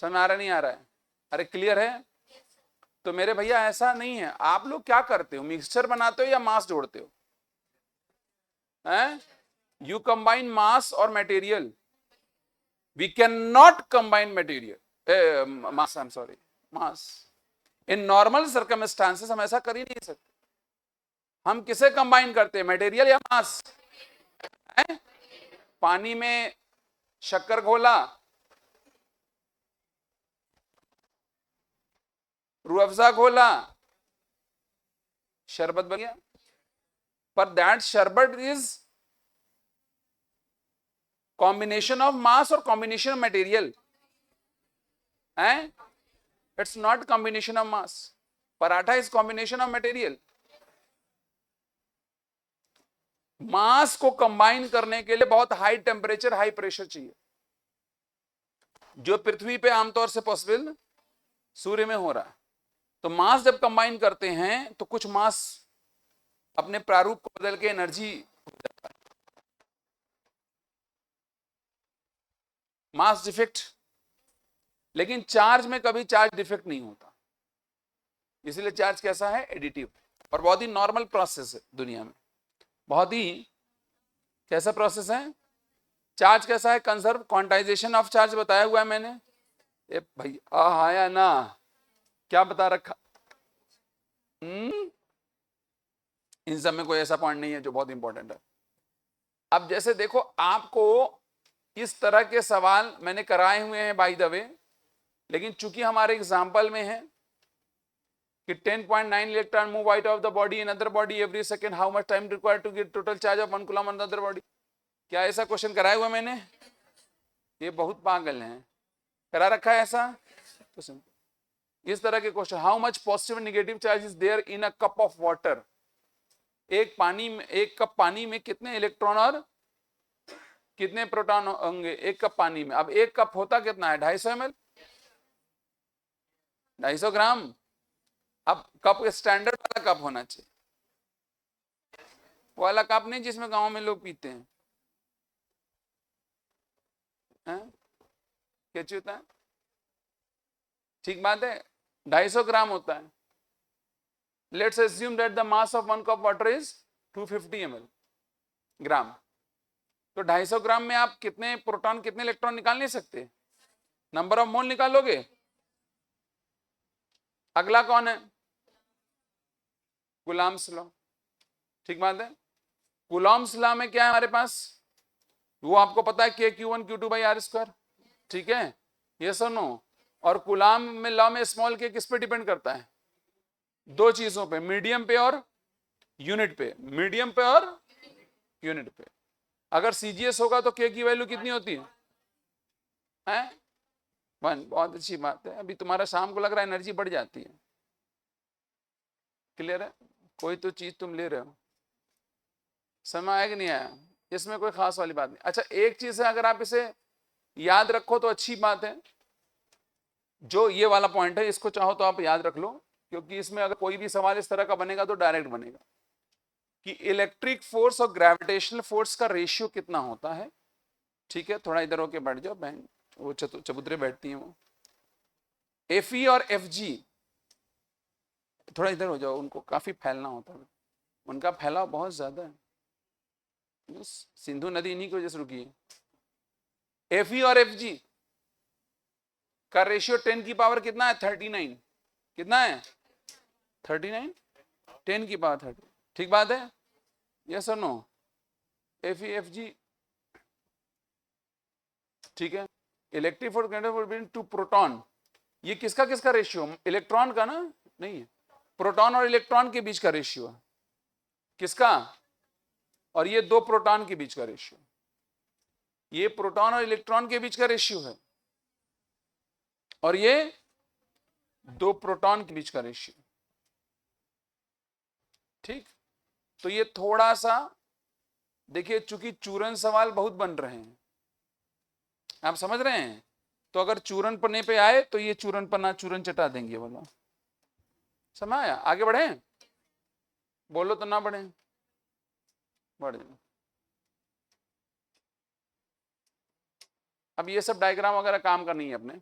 समझ में आ रहा नहीं आ रहा है? अरे क्लियर है? तो मेरे भैया ऐसा नहीं है। आप लोग क्या करते हो, मिक्सचर बनाते हो या मास जोड़ते हो? हैं? यू कंबाइन मास और material. We can not combine material mass, I am sorry, mass. In normal circumstances हम ऐसा कर ही नहीं सकते। हम किसे कंबाइन करते हैं, मटेरियल या मास? है? पानी में शक्कर घोला, रूह अफ़ज़ा घोला, शरबत बन गया। पर दैट शरबत इज कॉम्बिनेशन ऑफ मास और कॉम्बिनेशन ऑफ मटेरियल है। It's not combination of mass. Paratha is combination of material. Mass को कंबाइन करने के लिए बहुत हाई टेम्परेचर, हाई प्रेशर चाहिए, जो पृथ्वी पे आमतौर से पॉसिबल सूर्य में हो रहा है। तो मास जब कंबाइन करते हैं तो कुछ मास अपने प्रारूप को बदल के एनर्जी हो जाता है, मास डिफेक्ट। लेकिन चार्ज में कभी चार्ज डिफेक्ट नहीं होता, इसलिए चार्ज कैसा है, एडिटिव। और बहुत ही नॉर्मल प्रोसेस है दुनिया में, बहुत ही कैसा प्रोसेस है। चार्ज कैसा है, कंजर्व, क्वांटाइजेशन ऑफ चार्ज बताया हुआ है मैंने। ए भाई आया ना, क्या बता रखा? इन सब में कोई ऐसा पॉइंट नहीं है जो बहुत इंपॉर्टेंट है। अब जैसे देखो, आपको इस तरह के सवाल मैंने कराए हुए हैं बाय द वे, लेकिन चूंकि हमारे एग्जाम्पल में है कि 10.9 electron move out of the body in other body every second, how much time required to get total charge of 1 coulomb on other body. क्या ऐसा क्वेश्चन कराया हुआ मैंने? ये बहुत पागल हैं, करा रखा है ऐसा क्वेश्चन। इस तरह के question, how much positive and negative charge is there in a cup of water. एक कप पानी में कितने इलेक्ट्रॉन और कितने प्रोटॉन होंगे एक कप पानी में? अब एक कप होता कितना है, 250 ml, 250 ग्राम। अब कप स्टैंडर्ड वाला कप होना चाहिए, वाला कप नहीं जिसमें गांव में लोग पीते हैं, क्या होता है? ठीक बात है, 250 ग्राम होता है। Let's assume that the mass of 1 cup water is 250 ml ग्राम। तो 250 ग्राम में आप कितने प्रोटॉन कितने इलेक्ट्रॉन निकाल नहीं सकते, नंबर ऑफ मोल निकालोगे। अगला कौन है, कूलॉम्स लॉ। ठीक बात है, कूलॉम्स लॉ में क्या है हमारे पास, वो आपको पता है Q1Q2/r²। ठीक है, ये सुनो। और कूलॉम में लॉ में स्मॉल के किस पे डिपेंड करता है, दो चीजों पे, मीडियम पे और यूनिट पे। मीडियम पे और यूनिट पे। अगर सीजीएस होगा तो के की वैल्यू कितनी होती है, हैं? 1। बहुत अच्छी बात है, अभी तुम्हारा शाम को लग रहा है एनर्जी बढ़ जाती है। क्लियर है, कोई तो चीज तुम ले रहे हो, समय आया कि नहीं आया, इसमें कोई खास वाली बात नहीं। अच्छा एक चीज है, अगर आप इसे याद रखो तो अच्छी बात है, जो ये वाला पॉइंट है इसको चाहो तो आप याद रख लो, क्योंकि इसमें अगर कोई भी सवाल इस तरह का बनेगा तो डायरेक्ट बनेगा कि इलेक्ट्रिक फोर्स और ग्रेविटेशनल फोर्स का रेशियो कितना होता है। ठीक है, थोड़ा इधर होके बैठ जाओ बहन, वो चबूतरे बैठती हैं वो। एफई और एफजी, थोड़ा इधर हो जाओ, उनको काफी फैलना होता है, उनका फैलाव बहुत ज्यादा है, सिंधु नदी इन्हीं की वजह से रुकी है। एफई और एफजी का रेशियो 10 की पावर कितना है, 39। कितना है, 39, 10 की पावर 30। ठीक बात है, यस और no, F E F G. ठीक है, इलेक्ट्रिक फोर्स टू प्रोटॉन, ये किसका किसका रेशियो, इलेक्ट्रॉन का ना, नहीं है, प्रोटॉन और इलेक्ट्रॉन के बीच का रेशियो है। किसका, और ये दो प्रोटॉन के बीच का रेशियो, ये प्रोटॉन और इलेक्ट्रॉन के बीच का रेशियो है, और ये दो प्रोटॉन के बीच का रेशियो। ठीक, तो ये थोड़ा सा देखिए, चूंकि चूरन सवाल बहुत बन रहे हैं, आप समझ रहे हैं, तो अगर चूरन पन्ने पे आए तो ये चूरन पन्ना चूरन चटा देंगे, बोलो समझ आया? आगे बढ़े, बोलो तो ना बढ़े, बढ़ जाए। अब ये सब डायग्राम वगैरह काम का नहीं है अपने,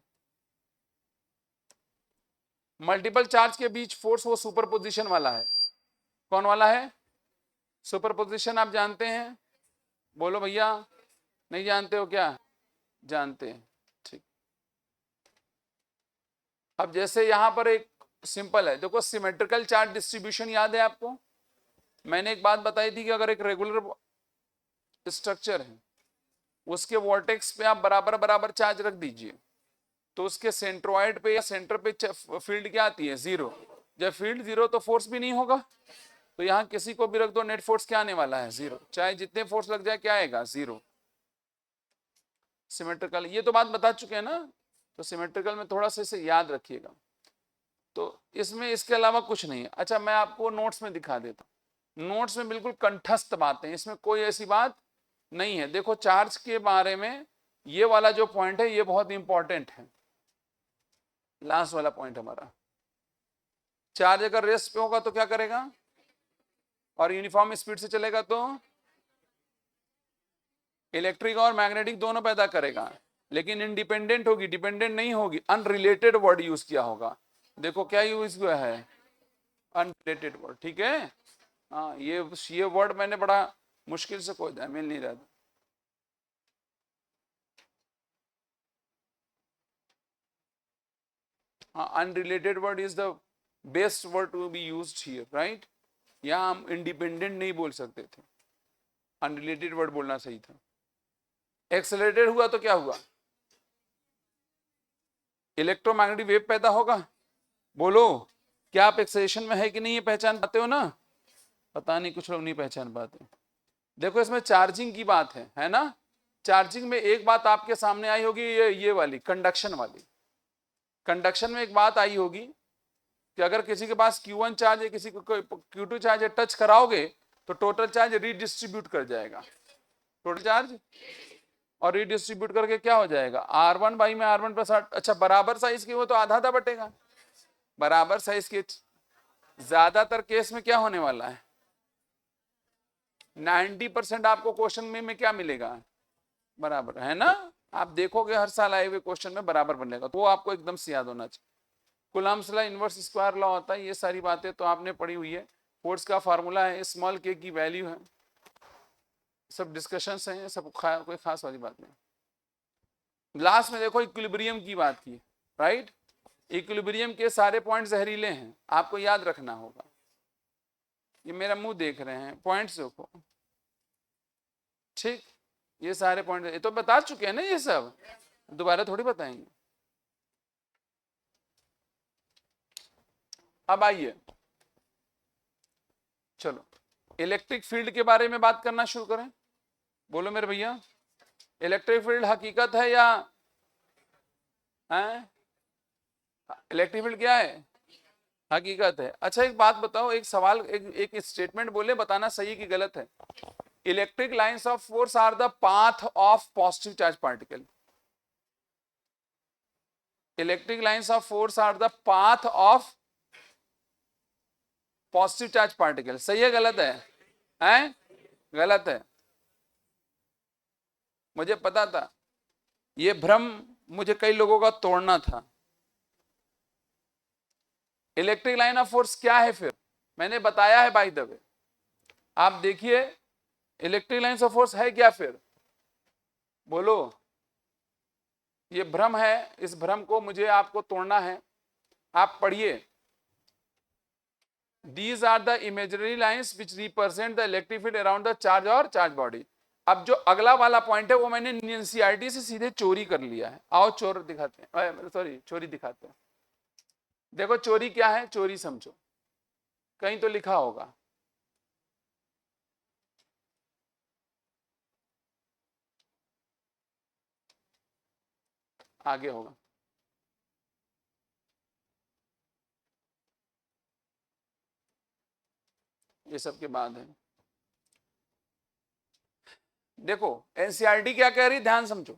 मल्टीपल चार्ज के बीच फोर्स वो सुपरपोजिशन वाला है। कौन वाला है? सुपरपोजिशन आप जानते हैं? बोलो भैया, नहीं जानते हो क्या? जानते हैं, ठीक। अब जैसे यहां पर एक सिंपल है, देखो सिमेट्रिकल चार्ज डिस्ट्रीब्यूशन याद है आपको? मैंने एक बात बताई थी कि अगर एक रेगुलर स्ट्रक्चर है, उसके वॉर्टेक्स पे आप बराबर बराबर चार्ज रख दीजिए, तो उसके सेंट्रोइड पे या सेंटर पे फील्ड क्या आती है? जीरो। जब फील्ड जीरो तो फोर्स भी नहीं होगा। तो यहां किसी को भी रख दो, नेट फोर्स क्या आने वाला है? जीरो। चाहे जितने फोर्स लग जाए क्या आएगा? जीरो। सिमेट्रिकल, ये तो बात बता चुके हैं ना, तो सिमेट्रिकल में थोड़ा सा इसे याद रखिएगा। तो इसमें इसके अलावा कुछ नहीं है। अच्छा, मैं आपको नोट्स में दिखा देता हूँ। नोट्स में बिल्कुल कंठस्थ बातें, इसमें कोई ऐसी बात नहीं है। देखो चार्ज के बारे में ये वाला जो पॉइंट है ये बहुत इंपॉर्टेंट है, लास्ट वाला पॉइंट हमारा। चार्ज अगर रेस्ट पे होगा तो क्या करेगा? और यूनिफॉर्म स्पीड से चलेगा तो इलेक्ट्रिक और मैग्नेटिक दोनों पैदा करेगा, लेकिन इंडिपेंडेंट होगी, डिपेंडेंट नहीं होगी। अनरिलेटेड वर्ड यूज किया होगा। देखो क्या यूज हुआ है? अनरिलेटेड वर्ड, ठीक है। हाँ, ये वर्ड मैंने बड़ा मुश्किल से खोजा, मिल नहीं रहा था। हाँ, unrelated word is the best word to be used here, right? यहाँ हम इंडिपेंडेंट नहीं बोल सकते थे, अनरिलेटेड वर्ड बोलना सही था। एक्सेलरेटेड हुआ तो क्या हुआ? इलेक्ट्रोमैग्नेटिक वेव पैदा होगा। बोलो, क्या आप एक्सेलेरेशन में है कि नहीं, ये पहचान पाते हो ना? पता नहीं, कुछ लोग नहीं पहचान पाते। देखो इसमें चार्जिंग की बात है ना? चार्जिंग में एक बात आपके सामने आई होगी, ये वाली कंडक्शन वाली। कंडक्शन में एक बात आई होगी कि अगर किसी के पास Q1 चार्ज है, किसी को Q2 चार्ज है, टच कराओगे तो टोटल चार्ज रिडिस्ट्रीब्यूट कर जाएगा। टोटल चार्ज और रिडिस्ट्रीब्यूट करके क्या हो जाएगा? R1 बाई में R1 प्लस R। अच्छा, बराबर साइज के हो तो आधा आधा बटेगा। बराबर साइज के ज्यादातर केस में क्या होने वाला है? 90% आपको क्वेश्चन में क्या मिलेगा? बराबर, है ना? आप देखोगे हर साल आए हुए क्वेश्चन में बराबर बनेगा, तो वो आपको एकदम से याद होना चाहिए। Coulomb's law, inverse square law होता है, ये सारी बातें तो आपने पढ़ी हुई है। फोर्स का फार्मूला है, स्मॉल के की वैल्यू है, सब डिस्कशंस हैं, सब कोई खास वाली बात नहीं। लास्ट में देखो इक्विलिब्रियम की बात की, राइट? इक्विलिब्रियम के सारे पॉइंट जहरीले हैं, आपको याद रखना होगा। ये मेरा मुंह देख रहे हैं, पॉइंट्स देखो, ठीक। ये सारे पॉइंट ये तो बता चुके हैं ना, ये सब दोबारा थोड़ी बताएंगे। अब आइए, चलो इलेक्ट्रिक फील्ड के बारे में बात करना शुरू करें। बोलो मेरे भैया, इलेक्ट्रिक फील्ड हकीकत है या है? इलेक्ट्रिक फील्ड क्या है? हकीकत है। अच्छा एक बात बताओ, एक सवाल, एक स्टेटमेंट बोले, बताना सही है कि गलत है। Electric lines of force are the path of positive charge particle. Electric lines of force are the path of positive charge particle. सही है गलत है? हैं? गलत है। मुझे पता था, ये भ्रम मुझे कई लोगों का तोड़ना था। इलेक्ट्रिक लाइन ऑफ फोर्स क्या है फिर? मैंने बताया है बाय द वे, आप देखिए इलेक्ट्रिक लाइंस ऑफ फोर्स है क्या फिर? बोलो। ये भ्रम है, इस भ्रम को मुझे आपको तोड़ना है। आप पढ़िए, These are the imaginary lines which represent the electric field around the charge और charge body। अब जो अगला वाला पॉइंट है वो मैंने एनसीईआरटी से सीधे चोरी कर लिया है। आओ चोर दिखाते हैं, सॉरी चोरी दिखाते हैं। देखो चोरी क्या है, चोरी समझो, कहीं तो लिखा होगा। आगे होगा, ये सब के बाद है। देखो एनसीईआरटी क्या कह रही, ध्यान समझो,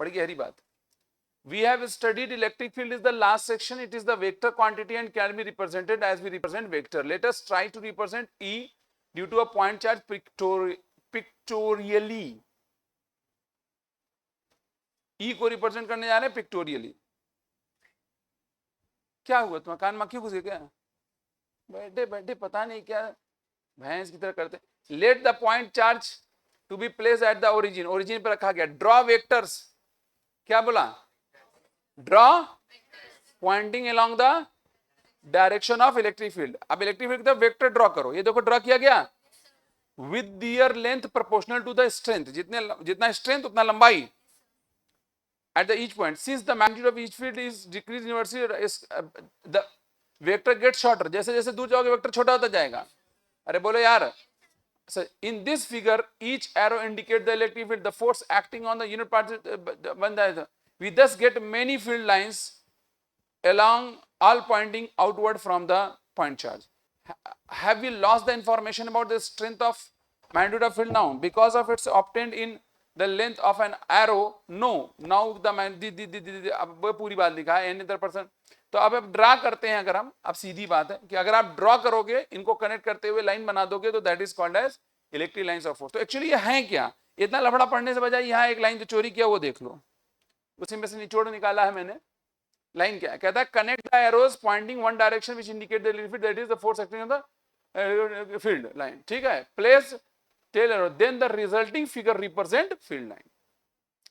बड़ी गहरी बात। We have studied electric field is the last section. It is the vector quantity and can be represented as we represent vector. Let us try to represent E due to a point charge pictorially. E को represent करने जा रहे हैं pictorially. क्या हुआ, तुम्हारा कान मक्खी घुस गई क्या? बैठे बैठे पता नहीं क्या भैंस की तरह करते। Let the point charge to be place at the origin, origin पर रखा गया। ड्रॉ वेक्टर्स, क्या बोला? Draw pointing along the direction of electric field. अब इलेक्ट्रिक फील्ड की तरफ वेक्टर ड्रॉ करो। ये देखो ड्रॉ किया गया। With their length proportional to the strength, जितना स्ट्रेंथ उतना लंबाई। At the each point, since the magnitude of each field is decreased inversely, the vector gets shorter. जैसे जैसे दूर जाओगे वेक्टर छोटा होता जाएगा। अरे बोलो यार। So in this figure, each arrow indicates the electric field, the force acting on the unit part. We thus get many field lines along, all pointing outward from the point charge. Have we lost the information about the strength of magnitude of field now because of its obtained in the length of an arrow? No. Now the अब पूरी बात लिखा है n %। तो अब draw करते हैं। अगर हम, अब सीधी बात है कि अगर आप ड्रॉ करोगे, इनको कनेक्ट करते हुए लाइन बना दोगे, तो that is called as electric lines of force. तो एक्चुअली ये है क्या? इतना लफड़ा पढ़ने से बजाय यहाँ एक लाइन जो चोरी किया वो देख लो, उसी में से निचोड़ निकाला है मैंने। लाइन क्या है? कहता है connect the arrows pointing one direction which indicate the electric field, that is the force acting on the field line. ठीक है, place tail arrow, then the resulting figure represent field line.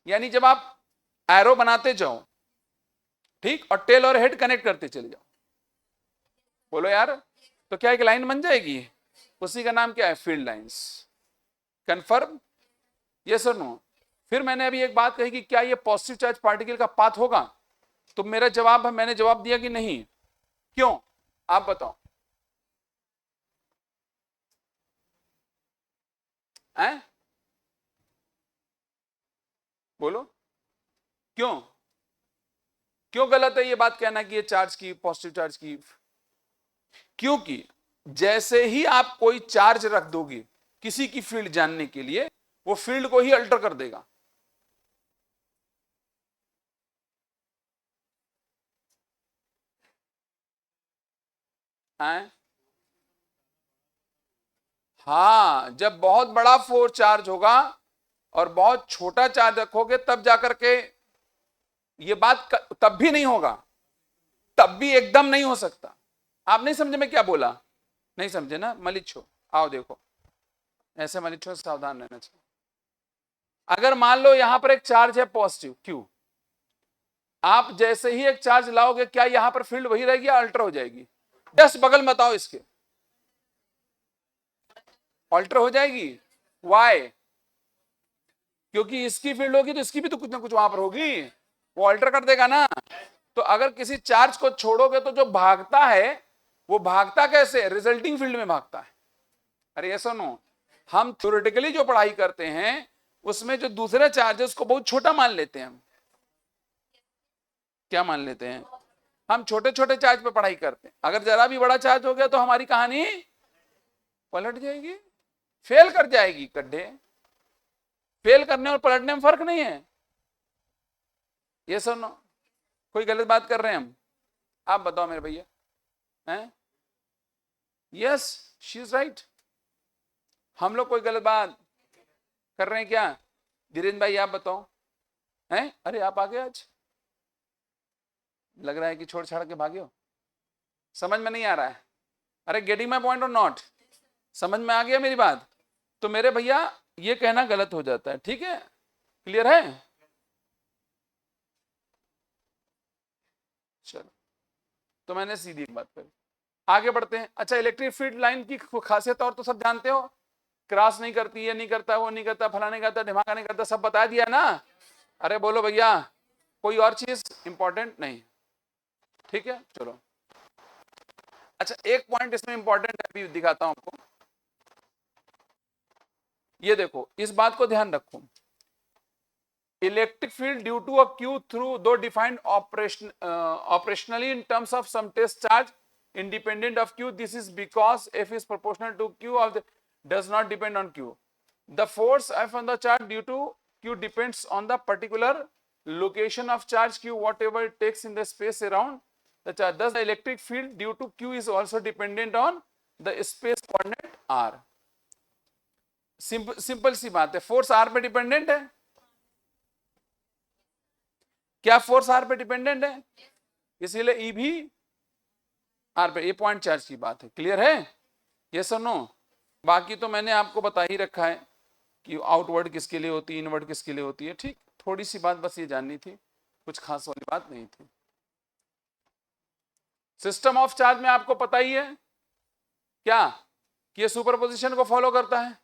यानी जब आप arrow बनाते जाओ, ठीक, और tell और हेड कनेक्ट करते चले जाओ, बोलो यार, तो क्या एक लाइन बन जाएगी? उसी का नाम क्या है? Field lines. कंफर्म? यस और नो? फिर मैंने अभी एक बात कही कि क्या ये पॉजिटिव चार्ज पार्टिकल का पाथ होगा? तो मेरा जवाब है, मैंने जवाब दिया कि नहीं। क्यों? आप बताओ। हैं? बोलो क्यों? क्यों गलत है ये बात कहना कि ये चार्ज की, पॉजिटिव चार्ज की? क्योंकि जैसे ही आप कोई चार्ज रख दोगे किसी की फील्ड जानने के लिए, वो फील्ड को ही अल्टर कर देगा। हैं? हाँ, जब बहुत बड़ा फोर्स चार्ज होगा और बहुत छोटा चार्ज रखोगे, तब जाकर के ये बात तब भी नहीं होगा, तब भी एकदम नहीं हो सकता। आप नहीं समझे मैं क्या बोला? नहीं समझे ना? मलिच्छो, आओ देखो, ऐसे मलिच्छो से सावधान रहना चाहिए। अगर मान लो यहां पर एक चार्ज है पॉजिटिव क्यू, आप जैसे ही एक चार्ज लाओगे, क्या यहां पर फील्ड वही रहेगी या अल्टर हो जाएगी? जस्ट बगल में बताओ इसके। अल्टर हो जाएगी। वाई? क्योंकि इसकी फील्ड होगी तो इसकी भी तो कुछ ना कुछ वहां पर होगी, वो अल्टर कर देगा ना। तो अगर किसी चार्ज को छोड़ोगे तो जो भागता है वो भागता कैसे? रिजल्टिंग फील्ड में भागता है। अरे ये सुनो, हम थ्योरेटिकली जो पढ़ाई करते हैं उसमें जो दूसरे चार्जेस को बहुत छोटा मान लेते हैं। हम क्या मान लेते हैं? हम छोटे छोटे चार्ज पे पढ़ाई करते हैं। अगर जरा भी बड़ा चार्ज हो गया तो हमारी कहानी पलट जाएगी, फेल कर जाएगी। गड्ढे, फेल करने और पलटने में फर्क नहीं है। ये सुनो, कोई गलत बात कर रहे हैं हम? आप बताओ मेरे भैया। हैं? Yes, she is right. हम लोग कोई गलत बात कर रहे हैं क्या? धीरेन्द्र भाई आप बताओ। हैं? अरे आप आ गए आज, लग रहा है कि छोड़ छाड़ के भागे हो। समझ में नहीं आ रहा है? अरे गेटिंग माई पॉइंट और नॉट? समझ में आ गया मेरी बात? तो मेरे भैया ये कहना गलत हो जाता है। ठीक है, क्लियर है? चलो, तो मैंने सीधी एक बात करी, आगे बढ़ते हैं। अच्छा, इलेक्ट्रिक फील्ड लाइन की खासियत और तो सब जानते हो, क्रॉस नहीं करती, ये नहीं करता, वो नहीं करता, फला नहीं करता, ढिमाका नहीं करता, सब बता दिया ना। अरे बोलो भैया, कोई और चीज इंपॉर्टेंट नहीं? ठीक है, चलो। अच्छा, एक पॉइंट इसमें इंपॉर्टेंट है, अभी दिखाता हूं आपको। ये देखो, इस बात को ध्यान रखो। Electric field due to a Q through दो defined operationally in terms of some test charge independent of q. This is because f is proportional to q of the does not depend on q. The force f on the charge due to q depends on the particular location of charge q, whatever it takes in the space around the charge. Thus the electric field due to q is also dependent on the space coordinate r. Simple सी बात है। Force are पे dependent है। क्या force are पे dependent है? इसीलिए ई भी आर पे, ये पॉइंट चार्ज की बात है, क्लियर है? ये सर नो। बाकी तो मैंने आपको बता ही रखा है कि आउटवर्ड किसके लिए होती है, इनवर्ड किसके लिए होती है। ठीक, थोड़ी सी बात बस ये जाननी थी, कुछ खास वाली बात नहीं थी। सिस्टम ऑफ चार्ज में आपको पता ही है क्या कि ये सुपरपोजिशन को फॉलो करता है,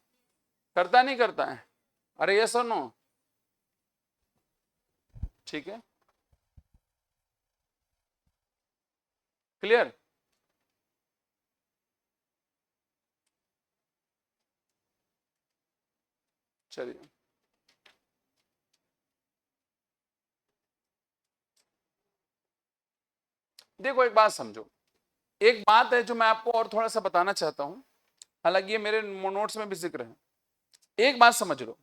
करता नहीं करता है? अरे ये सर नो, ठीक है, क्लियर? चलिए, देखो एक बात समझो, एक बात है जो मैं आपको और थोड़ा सा बताना चाहता हूं, हालांकि ये मेरे नोट्स में भी जिक्र है। एक बात समझ लो,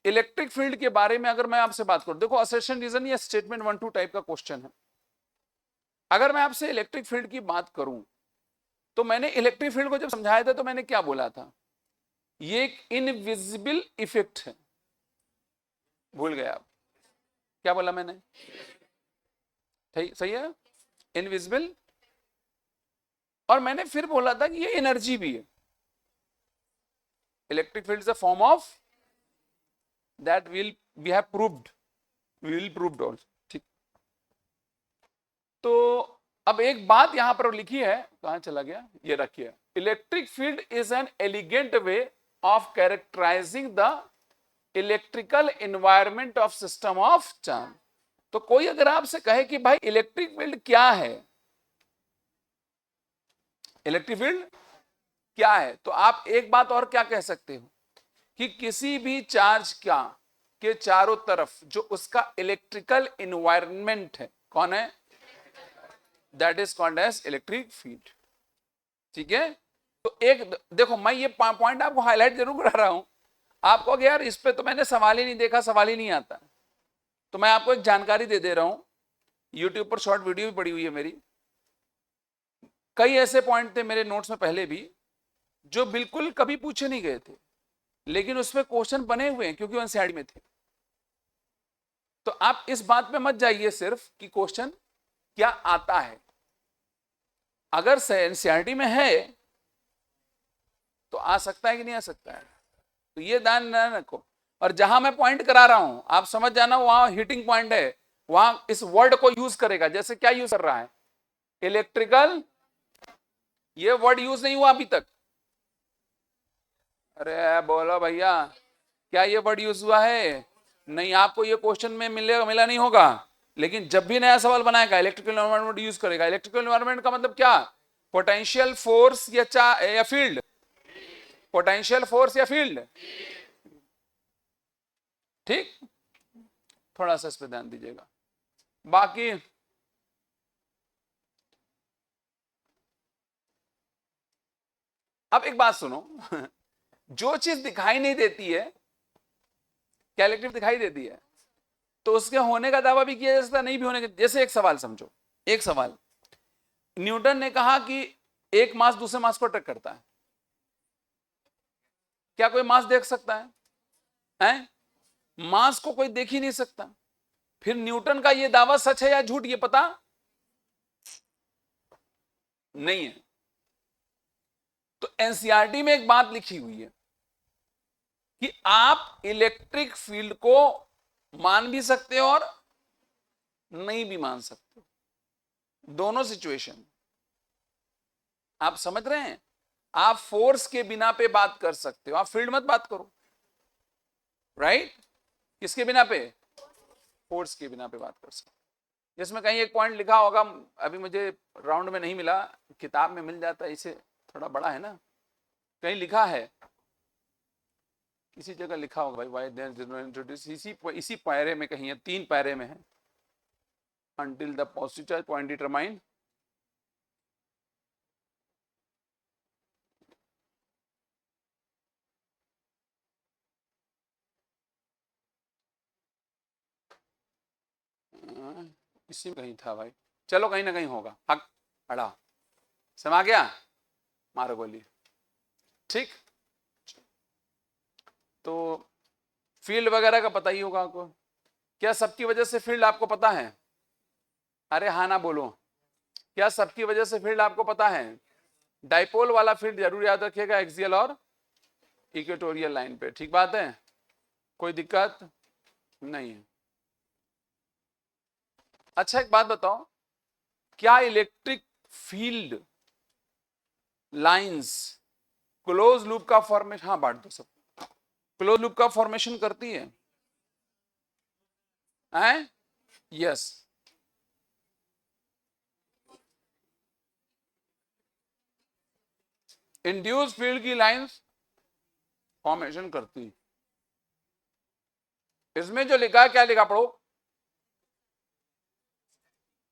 इलेक्ट्रिक फील्ड के बारे में अगर मैं आपसे बात करूं, देखो असर्शन रीजन या स्टेटमेंट 1 2 टाइप का क्वेश्चन है। अगर मैं आपसे इलेक्ट्रिक फील्ड की बात करूं, तो मैंने इलेक्ट्रिक फील्ड को जब समझाया था तो मैंने क्या बोला था? ये एक इनविजिबल इफेक्ट है। भूल गए आप? क्या बोला मैंने? सही है, इनविजिबल। और मैंने फिर बोला था कि ये एनर्जी भी है। Electric field is a form of that will we have proved, will proved also. ठीक, तो अब एक बात यहां पर लिखी है, कहां चला गया, ये रखिए, electric field is an elegant way of characterising the electrical environment of system of charge. तो कोई अगर आपसे कहे कि भाई इलेक्ट्रिक फील्ड क्या है, इलेक्ट्रिक फील्ड क्या है, तो आप एक बात और क्या कह सकते हो कि किसी भी चार्ज का के चारों तरफ जो उसका इलेक्ट्रिकल एनवायरनमेंट है, कौन है? That is called as electric field. ठीक है, तो एक देखो, मैं ये पॉइंट आपको हाईलाइट जरूर करा रहा हूं। आपको यार इस पे तो मैंने सवाल ही नहीं देखा, सवाल ही नहीं आता, तो मैं आपको एक जानकारी दे दे रहा हूं। यूट्यूब पर शॉर्ट वीडियो भी पड़ी हुई है मेरी, कई ऐसे पॉइंट थे मेरे नोट्स में पहले भी जो बिल्कुल कभी पूछे नहीं गए थे, लेकिन उसमें क्वेश्चन बने हुए हैं क्योंकि एनसीईआरटी में थे। तो आप इस बात पे मत जाइए सिर्फ कि क्वेश्चन क्या आता है, अगर एनसीईआरटी में है तो आ सकता है कि नहीं आ सकता है, तो ये ध्यान रखो। और जहां मैं पॉइंट करा रहा हूं आप समझ जाना, वहां हिटिंग पॉइंट है, वहां इस वर्ड को यूज करेगा। जैसे क्या यूज कर रहा है? इलेक्ट्रिकल, ये वर्ड यूज नहीं हुआ अभी तक। अरे बोलो भैया, क्या ये वर्ड यूज हुआ है? नहीं, आपको ये क्वेश्चन में मिला नहीं होगा, लेकिन जब भी नया सवाल बनाएगा इलेक्ट्रिकल एनवायरनमेंट यूज करेगा। इलेक्ट्रिकल एनवायरनमेंट का मतलब क्या? पोटेंशियल फोर्स या फील्ड, पोटेंशियल फोर्स या फील्ड। ठीक, थोड़ा सा इस पर ध्यान दीजिएगा। बाकी अब एक बात सुनो जो चीज दिखाई नहीं देती है, क्या इलेक्ट्रिक दिखाई देती है, तो उसके होने का दावा भी किया जा सकता है, नहीं भी होने का। जैसे एक सवाल समझो, एक सवाल, न्यूटन ने कहा कि एक मास दूसरे मास को अट्रैक्ट करता है। क्या कोई मास देख सकता है? हैं? मास को कोई देख ही नहीं सकता। फिर न्यूटन का यह दावा सच है या झूठ, ये पता नहीं है। तो एनसीईआरटी में एक बात लिखी हुई है कि आप इलेक्ट्रिक फील्ड को मान भी सकते हो और नहीं भी मान सकते, दोनों सिचुएशन। आप समझ रहे हैं? आप फोर्स के बिना पे बात कर सकते हो, आप फील्ड मत बात करो, राइट? किसके बिना पे? फोर्स के बिना पे बात कर सकते। जिसमें कहीं एक पॉइंट लिखा होगा, अभी मुझे राउंड में नहीं मिला, किताब में मिल जाता है, इसे थोड़ा बड़ा है ना, कहीं लिखा है, किसी जगह लिखा होगा भाई, वाई देयर इंट्रोड्यूस, इसी पैरे में कहीं है, 3 पैरे में है, until the positive charge point determine इसी में कहीं था भाई, चलो कहीं ना कहीं होगा, हक अड़ा समा गया, मारो गोली। ठीक, तो फील्ड वगैरह का पता ही होगा आपको। क्या सबकी वजह से फील्ड आपको पता है? अरे हाँ ना बोलो, क्या सबकी वजह से फील्ड आपको पता है? डाइपोल वाला फील्ड जरूर याद रखिएगा, एक्सियल और इक्वेटोरियल लाइन पे। ठीक बात है, कोई दिक्कत नहीं है। अच्छा एक बात बताओ, क्या electric field lines close loop का फॉर्मेशन, हाँ बांट दो सब, क्लोज लूप का फॉर्मेशन करती है? यस। इंड्यूस फील्ड की लाइंस फॉर्मेशन करती है। इसमें जो लिखा है, क्या लिखा पढ़ो,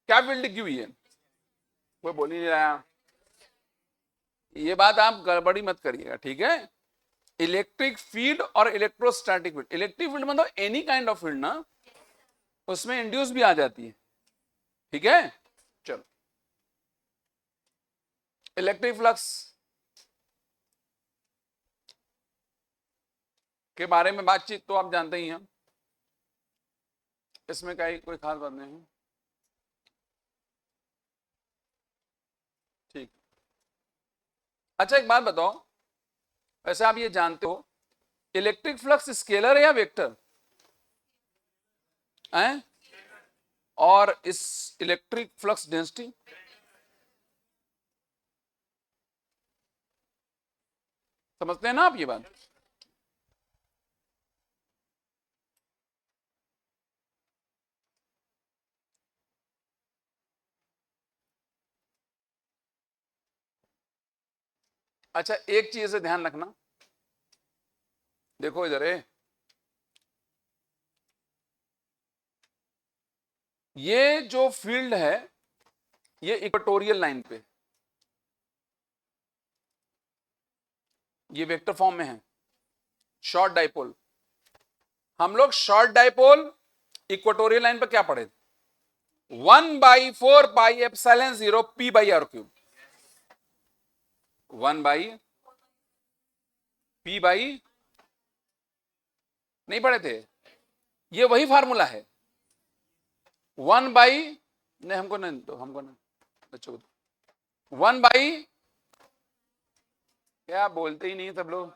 क्या फील्ड लिखी हुई है? कोई बोल ही नहीं रहा। ये बात आप गड़बड़ी मत करिएगा, ठीक है? इलेक्ट्रिक फील्ड और इलेक्ट्रोस्टैटिक फील्ड, इलेक्ट्रिक फील्ड मतलब एनी काइंड ऑफ फील्ड ना, उसमें इंड्यूस भी आ जाती है, ठीक है? चलो, इलेक्ट्रिक फ्लक्स के बारे में बातचीत तो आप जानते ही हैं, इसमें कोई खास बात नहीं है। ठीक। अच्छा एक बात बताओ, वैसे आप ये जानते हो इलेक्ट्रिक फ्लक्स स्केलर है या वेक्टर है? और इस इलेक्ट्रिक फ्लक्स डेंसिटी समझते हैं ना आप ये बात? अच्छा एक चीज से ध्यान रखना, देखो इधर है, ये जो फील्ड है ये इक्वेटोरियल लाइन पे, ये वेक्टर फॉर्म में है, शॉर्ट डाइपोल। हम लोग शॉर्ट डाइपोल इक्वेटोरियल लाइन पर क्या पढ़े थे? 1/4πε0 p/r³, 1/p/, नहीं पढ़े थे? ये वही फार्मूला है, 1/, नहीं हमको नहीं दो, हमको नहीं, बच्चों को 1/, क्या बोलते ही नहीं सब लोग,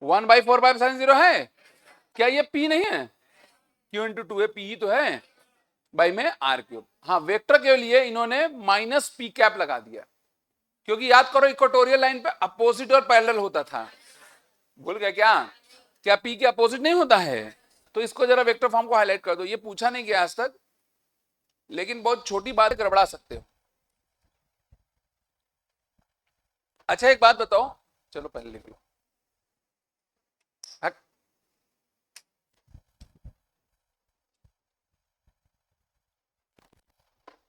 1/4πε0 है क्या? ये p नहीं है, q×2 है, p ही तो है, बाई में r³। हाँ वेक्टर के लिए इन्होंने -p लगा दिया, क्योंकि याद करो इक्वेटोरियल लाइन पे अपोजिट और पैरेलल होता था, भूल गए क्या? क्या p के अपोजिट नहीं होता है? तो इसको जरा वेक्टर फॉर्म को हाईलाइट कर दो, ये पूछा नहीं गया आज तक, लेकिन बहुत छोटी बात गड़बड़ा सकते हो। अच्छा एक बात बताओ, चलो पहले लिख लो,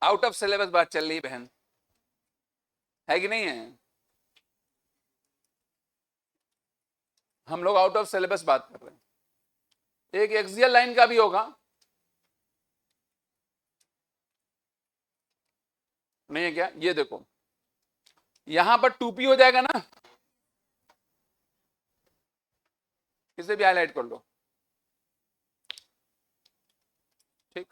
आउट ऑफ सिलेबस बात चल रही बहन, है कि नहीं है? हम लोग आउट ऑफ सिलेबस बात कर रहे हैं। एक एक्सियल लाइन का भी होगा, नहीं है क्या? ये देखो यहां पर 2p हो जाएगा ना, इसे भी हाईलाइट कर लो, ठीक?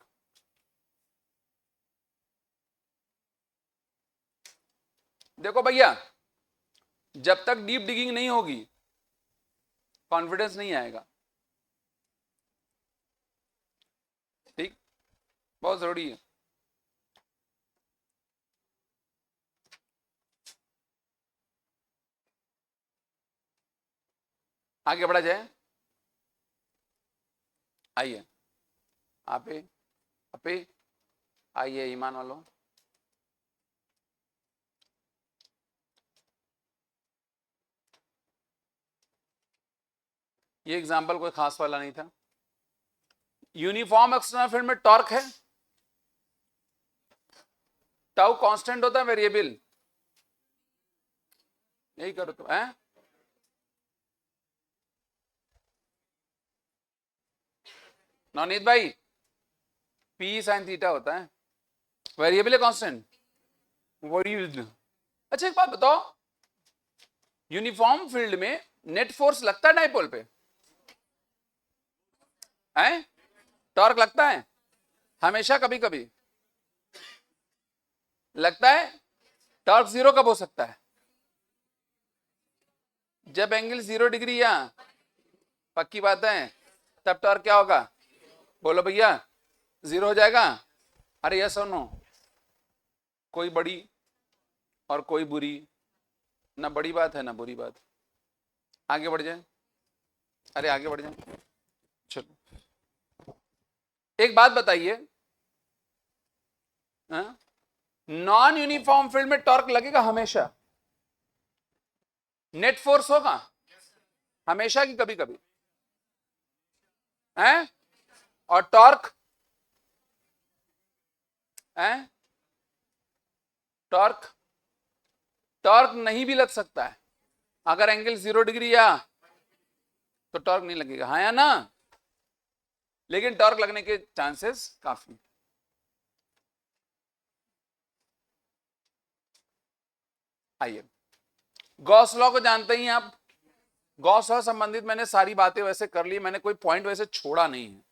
देखो भैया, जब तक डीप डिगिंग नहीं होगी कॉन्फिडेंस नहीं आएगा, ठीक? बहुत जरूरी है। आगे बढ़ा जाए, आइए आपे अपे आइए ईमान वालों, ये एग्जाम्पल कोई खास वाला नहीं था। यूनिफॉर्म एक्सटर्नल फील्ड में टॉर्क है, टाउ कांस्टेंट होता है, वेरिएबल, यही करो तो है। नवनीत भाई, पी साइन थीटा होता है, वेरिएबल है कांस्टेंट, वही। अच्छा एक बात बताओ, यूनिफॉर्म फील्ड में नेट फोर्स लगता है डाइपोल पे है? टॉर्क लगता है हमेशा, कभी कभी लगता है टॉर्क जीरो कब हो सकता है? जब एंगल 0 डिग्री या पक्की बात है, तब टॉर्क क्या होगा? बोलो भैया, 0 हो जाएगा। अरे यस और नो? कोई बड़ी और कोई बुरी, ना बड़ी बात है ना बुरी बात। आगे बढ़ जाए, अरे आगे बढ़ जाए। चलो एक बात बताइए, नॉन यूनिफॉर्म फील्ड में टॉर्क लगेगा हमेशा? नेट फोर्स होगा हमेशा की कभी कभी है? और टॉर्क है? टॉर्क टॉर्क नहीं भी लग सकता है अगर एंगल 0 डिग्री या, तो टॉर्क नहीं लगेगा, हाँ या ना? लेकिन टॉर्क लगने के चांसेस काफी। आइए, गॉस लॉ को जानते ही आप। गॉस लॉ संबंधित मैंने सारी बातें वैसे कर ली, मैंने कोई पॉइंट वैसे छोड़ा नहीं है,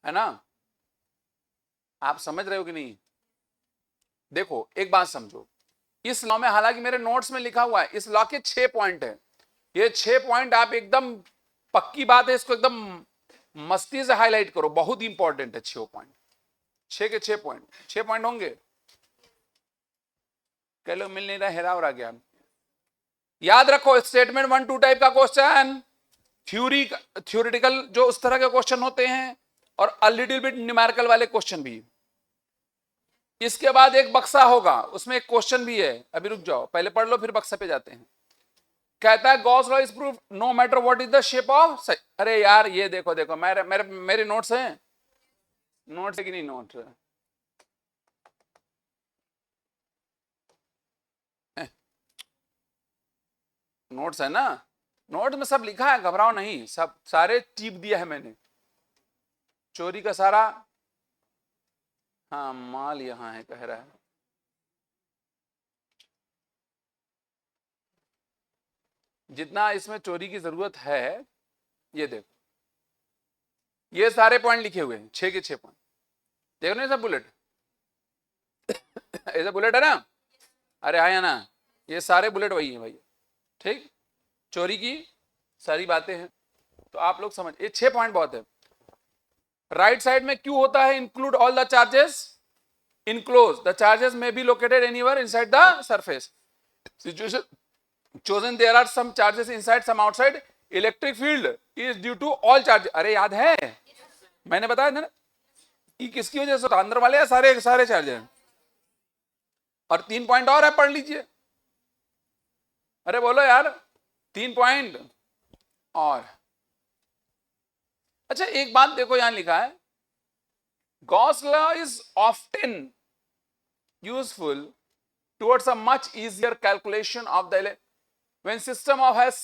है ना? आप समझ रहे हो कि नहीं? देखो एक बात समझो, इस लॉ में, हालांकि मेरे नोट्स में लिखा हुआ है, इस लॉ के 6 पॉइंट है। ये 6 पॉइंट आप एकदम, पक्की बात है, इसको एकदम मस्ती से हाईलाइट करो, बहुत इंपॉर्टेंट है 6 पॉइंट। 6 के 6 पॉइंट, 6 पॉइंट होंगे। कह लो मिल नहीं रहा, हेरा और आ गया। याद रखो, स्टेटमेंट 1 2 टाइप का क्वेश्चन, थ्योरेटिकल जो उस तरह के क्वेश्चन होते हैं, और अ लिटिल बिट न्यूमेरिकल वाले क्वेश्चन भी। इसके बाद एक बक्सा होगा, उसमें एक क्वेश्चन भी है, अभी रुक जाओ, पहले पढ़ लो फिर बक्सा पे जाते हैं। कहता है Gauss law is proof no matter what is the shape of. अरे यार ये देखो देखो, मेरे नोट्स हैं, नोट्स है कि नहीं? नोट नोट्स है ना? नोट में सब लिखा है, घबराओ नहीं, सब सारे टीप दिया है मैंने, चोरी का सारा। हाँ माल यहाँ है कह रहा है। जितना इसमें चोरी की जरूरत है, ये देखो, ये सारे पॉइंट लिखे हुए हैं, 6 के 6 पॉइंट। देखो ना सब बुलेट, ऐसा बुलेट है ना? अरे हाँ या ना? ये सारे बुलेट वही है भैया, ठीक? चोरी की सारी बातें हैं, तो आप लोग समझ, ये 6 पॉइंट बहुत है। राइट साइड में क्यों होता है include all the charges, enclose the charges may be located anywhere inside the surface situation chosen there are some charges inside some outside electric field is due to all charges। अरे याद है, मैंने बताया था ना, ये किसकी वजह से, अंदर वाले या सारे सारे चार्जेस? और 3 पॉइंट और है, पढ़ लीजिए। अरे बोलो यार, 3 पॉइंट और। अच्छा एक बात देखो, यहां लिखा है Gauss law is often useful towards a much easier calculation of the when system of has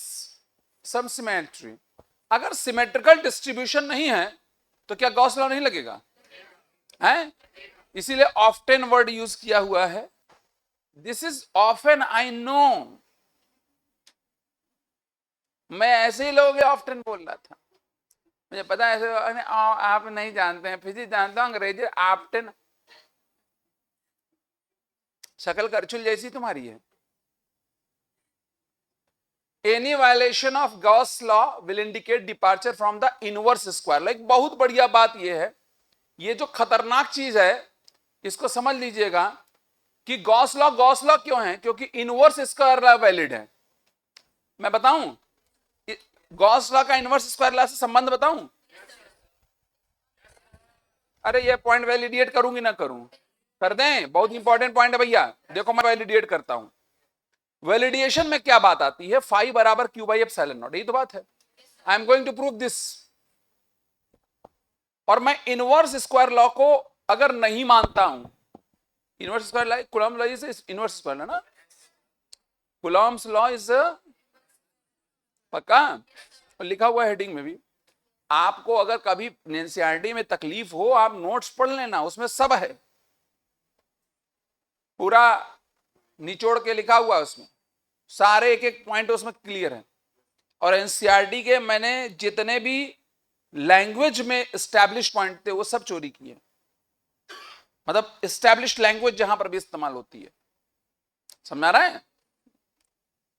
some symmetry। अगर सिमेट्रिकल डिस्ट्रीब्यूशन नहीं है तो क्या गॉस लॉ नहीं लगेगा? है, इसीलिए ऑफ्टन वर्ड यूज किया हुआ है। This is often, I know, मैं ऐसे ही लोग ऑफ्टन बोल रहा था, मुझे पता है ऐसे आप नहीं जानते हैं, फिजिक्स जानता हूं, अंग्रेजी ऑफ्टन, शक्ल करचुल जैसी तुम्हारी है। Any violation of Gauss law will indicate departure from the inverse square। Like बहुत बढ़िया बात यह है, ये जो खतरनाक चीज है इसको समझ लीजिएगा कि गॉस लॉ क्यों है? क्योंकि इनवर्स स्क्वायर लॉ वैलिड है। मैं बताऊं गॉस लॉ का इनवर्स स्क्वायर लॉ से संबंध बताऊं? अरे ये पॉइंट वैलिडेट करूंगी ना करूं? कर दें, बहुत इंपॉर्टेंट पॉइंट है भैया, देखो मैं वैलिडेट करता हूं। वैलिडेशन में क्या बात आती है? फाई बराबर क्यू बाई एप्सिलॉन नॉट, यही तो बात है। I am going to prove this. और मैं इनवर्स स्क्वायर लॉ को अगर नहीं मानता हूं, inverse square law, Coulomb law is inverse square law ना, कूलॉम्स लॉ इज पक्का, और लिखा हुआ हेडिंग में भी। आपको अगर कभी एनसीईआरटी में तकलीफ हो, आप नोट्स पढ़ लेना, उसमें सब है, पूरा निचोड़ के लिखा हुआ है उसमें, सारे एक एक पॉइंट उसमें क्लियर है। और एनसीईआरटी के मैंने जितने भी लैंग्वेज में एस्टैब्लिश पॉइंट थे वो सब चोरी किए। मतलब एस्टैब्लिश्ड लैंग्वेज जहां पर भी इस्तेमाल होती है। समझ आ रहा है?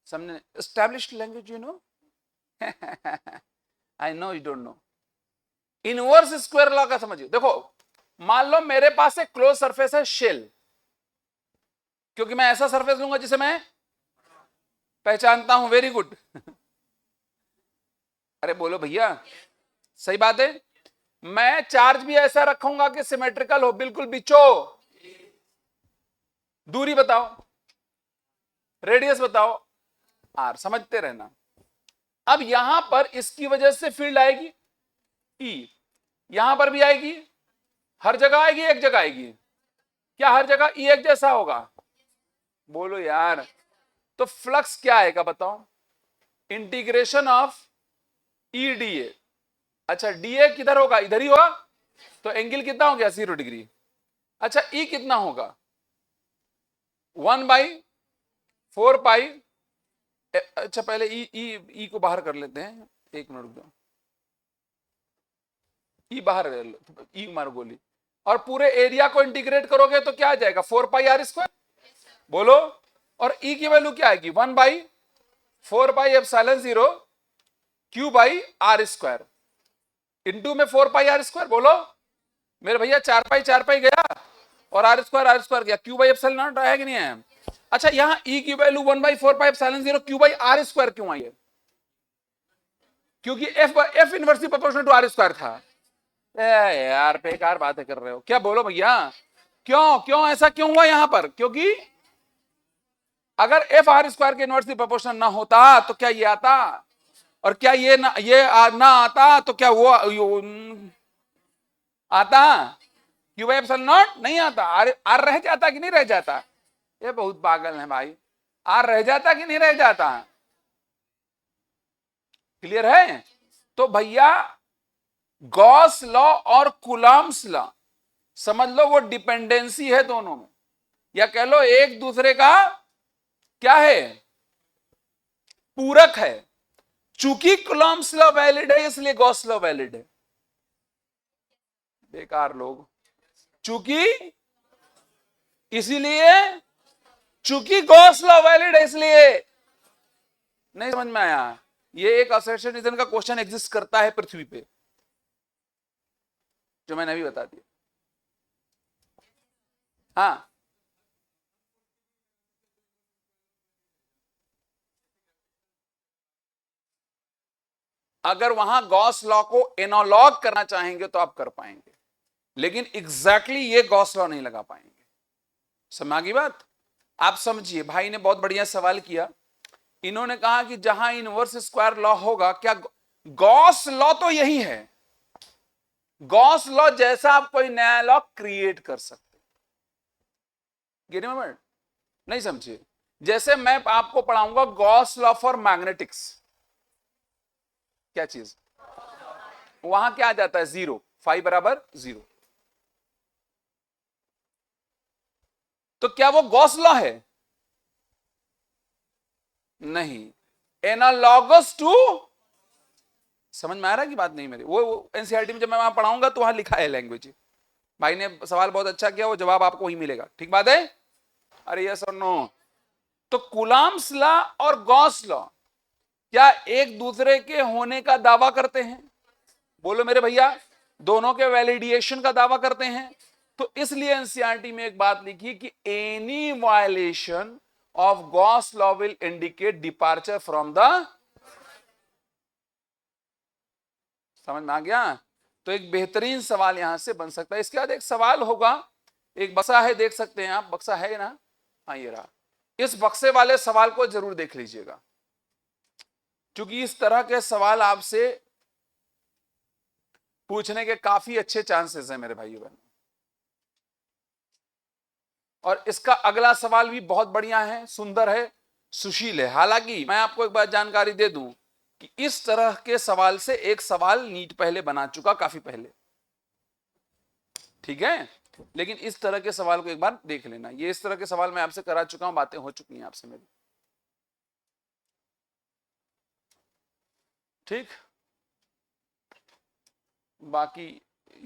समझे? Established language, you know. I know you don't know. Inverse square law का समझिए। देखो, मान लो मेरे पास एक क्लोज सरफेस है शेल, क्योंकि मैं ऐसा सरफेस लूंगा जिसे मैं पहचानता हूं। Very good. अरे बोलो भैया, सही बात है। मैं चार्ज भी ऐसा रखूंगा कि सिमेट्रिकल हो, बिल्कुल बिचो। दूरी बताओ, रेडियस बताओ, आर, समझते रहना। अब यहां पर इसकी वजह से फील्ड आएगी ई, यहां पर भी आएगी, हर जगह आएगी, एक जगह आएगी। क्या हर जगह ई एक जैसा होगा? बोलो यार। तो फ्लक्स क्या आएगा बताओ? Integration of E D A. अच्छा, डी ए किधर होगा? इधर ही होगा। तो एंगल कितना हो गया? 0 डिग्री। अच्छा, ई कितना होगा? 1/4 पाई। अच्छा, पहले ई ई को बाहर कर लेते हैं, एक मिनट रुक जाओ। ई बाहर, ई मार गोली। और पूरे एरिया को इंटीग्रेट करोगे तो क्या आ जाएगा? 4 पाई r²। बोलो। और ई की वैल्यू क्या आएगी? 1/4 पाई ε0 Q/r²। इंटू में 4 पाई r²। बोलो मेरे भैया, 4 पाई गया और r² गया, Q/ε0 है कि नहीं है? अच्छा, यहां ई की वैल्यू 1/4 पाई ε0 Q/r² क्यों आई है? क्योंकि F inversely proportional to r² था। यार बेकार बातें कर रहे हो क्या? बोलो भैया, क्यों क्यों ऐसा क्यों हुआ यहां पर? क्योंकि अगर एफ r² के इनवर्सली प्रोपोर्शनल ना होता तो क्या ये आता? और क्या ये ना आता तो क्या वो आता? Q/ε0 नहीं आता। आर रह जाता कि नहीं रह जाता? ये बहुत पागल है भाई। आर रह जाता कि नहीं रह जाता? क्लियर है? तो भैया, गॉस लॉ और कूलॉम्स लॉ समझ लो, वो डिपेंडेंसी है दोनों में, या कह लो एक दूसरे का क्या है? पूरक है। चूंकि कूलॉम्स लॉ वैलिड है इसलिए गॉस लॉ वैलिड है। बेकार लोग। चूंकि, इसीलिए, चूंकि गॉस लॉ वैलिड है इसलिए। नहीं समझ में आया? ये एक असर्शन रीजन का क्वेश्चन एग्जिस्ट करता है पृथ्वी पे, जो मैंने अभी बता दिया। हाँ, अगर वहां गॉस लॉ को एनालॉग करना चाहेंगे तो आप कर पाएंगे, लेकिन एग्जैक्टली ये गॉस लॉ नहीं लगा पाएंगे। समझ आ गई बात? आप समझिए, भाई ने बहुत बढ़िया सवाल किया। इन्होंने कहा कि जहां इनवर्स स्क्वायर लॉ होगा, क्या गॉस लॉ तो यही है। गॉस लॉ जैसा आप कोई नया लॉ क्रिएट कर सकते। नहीं समझिए? जैसे मैं आपको पढ़ाऊंगा गॉस लॉ फॉर मैग्नेटिक्स, क्या चीज? वहां क्या आ जाता है? 0, फाई बराबर 0। तो क्या वो गॉस लॉ है? नहीं, एनालॉगस टू। समझ में आ रहा है कि बात नहीं मेरी? वो एनसीईआरटी में जब मैं वहां पढ़ाऊंगा तो वहां लिखा है लैंग्वेज। भाई ने सवाल बहुत अच्छा किया, वो जवाब आपको वही मिलेगा। ठीक बात है? अरे यस और नो? तो कूलॉम्स लॉ और गॉस लॉ क्या एक दूसरे के होने का दावा करते हैं? बोलो मेरे भैया, दोनों के वैलिडेशन का दावा करते हैं। तो इसलिए एनसीईआरटी में एक बात लिखी कि any violation of Gauss law will indicate departure from the. समझ में आ गया? तो एक बेहतरीन सवाल यहां से बन सकता है। इसके बाद एक सवाल होगा, एक बक्सा है, देख सकते हैं आप, बक्सा है ना? हाँ, ये रहा। इस बक्से वाले सवाल को जरूर देख लीजिएगा, क्योंकि इस तरह के सवाल आपसे पूछने के काफी अच्छे चांसेस हैं मेरे भाइयों बहनों। और इसका अगला सवाल भी बहुत बढ़िया है, सुंदर है, सुशील है। हालांकि मैं आपको एक बात जानकारी दे दूं कि इस तरह के सवाल से एक सवाल नीट पहले बना चुका, काफी पहले। ठीक है? लेकिन इस तरह के सवाल को एक बार देख लेना। ये इस तरह के सवाल मैं आपसे करा चुका हूं, बातें हो चुकी हैं आपसे मेरी। ठीक, बाकी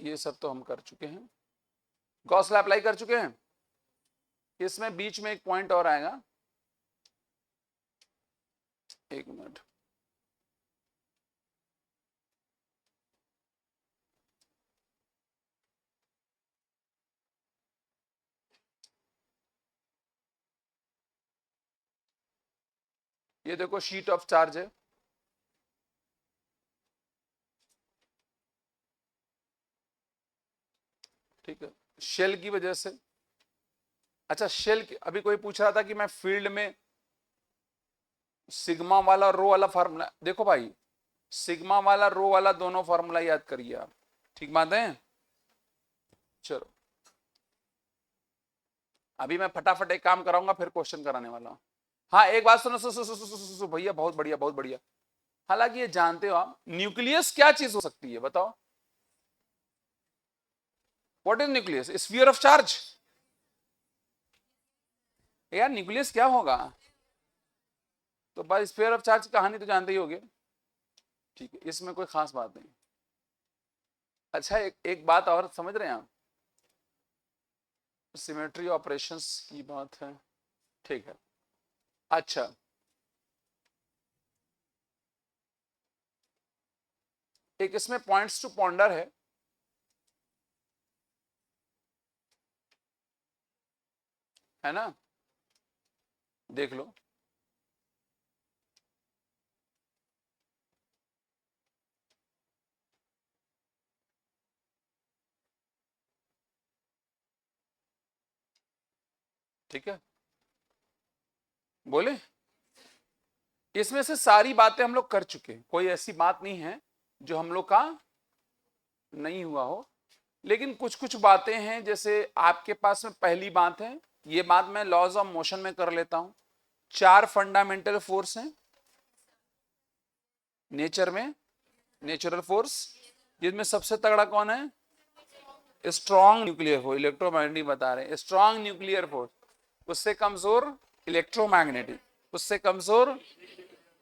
ये सब तो हम कर चुके हैं। गॉस लॉ अप्लाई कर चुके हैं। इसमें बीच में एक पॉइंट और आएगा, एक मिनट, ये देखो शीट ऑफ चार्ज है, ठीक है, शेल की वजह से। अच्छा शेल की, अभी कोई पूछ रहा था कि मैं फील्ड में सिग्मा वाला रो वाला फार्मूला, देखो भाई सिग्मा वाला रो वाला दोनों फार्मूला याद करिए आप, ठीक बात है। चलो अभी मैं फटाफट एक काम कराऊंगा फिर क्वेश्चन कराने वाला हूं। हाँ एक बात सुनो, सु भैया, बहुत बढ़िया बहुत बढ़िया। हालांकि ये जानते हो आप, न्यूक्लियस क्या चीज हो सकती है बताओ? What is nucleus? Sphere of charge. यार न्यूक्लियस क्या होगा? तो बस स्फीयर ऑफ चार्ज की कहानी तो जानते ही होगे, ठीक है, इसमें कोई खास बात नहीं। अच्छा एक बात और समझ रहे हैं आप, सिमेट्री ऑपरेशंस की बात है, ठीक है। अच्छा एक इसमें पॉइंट्स टू पॉन्डर है ना, देख लो। ठीक है, बोले इसमें से सारी बातें हम लोग कर चुके हैं, कोई ऐसी बात नहीं है जो हम लोग का नहीं हुआ हो, लेकिन कुछ कुछ बातें हैं, जैसे आपके पास में पहली बात है, ये बात मैं लॉज ऑफ मोशन में कर लेता हूं। 4 फंडामेंटल फोर्स हैं नेचर में, नेचुरल फोर्स, जिसमें सबसे तगड़ा कौन है? स्ट्रॉन्ग न्यूक्लियर फोर्स, इलेक्ट्रोमैग्नेटिक बता रहे हैं, स्ट्रॉन्ग न्यूक्लियर फोर्स, उससे कमजोर इलेक्ट्रोमैग्नेटिक, उससे कमजोर,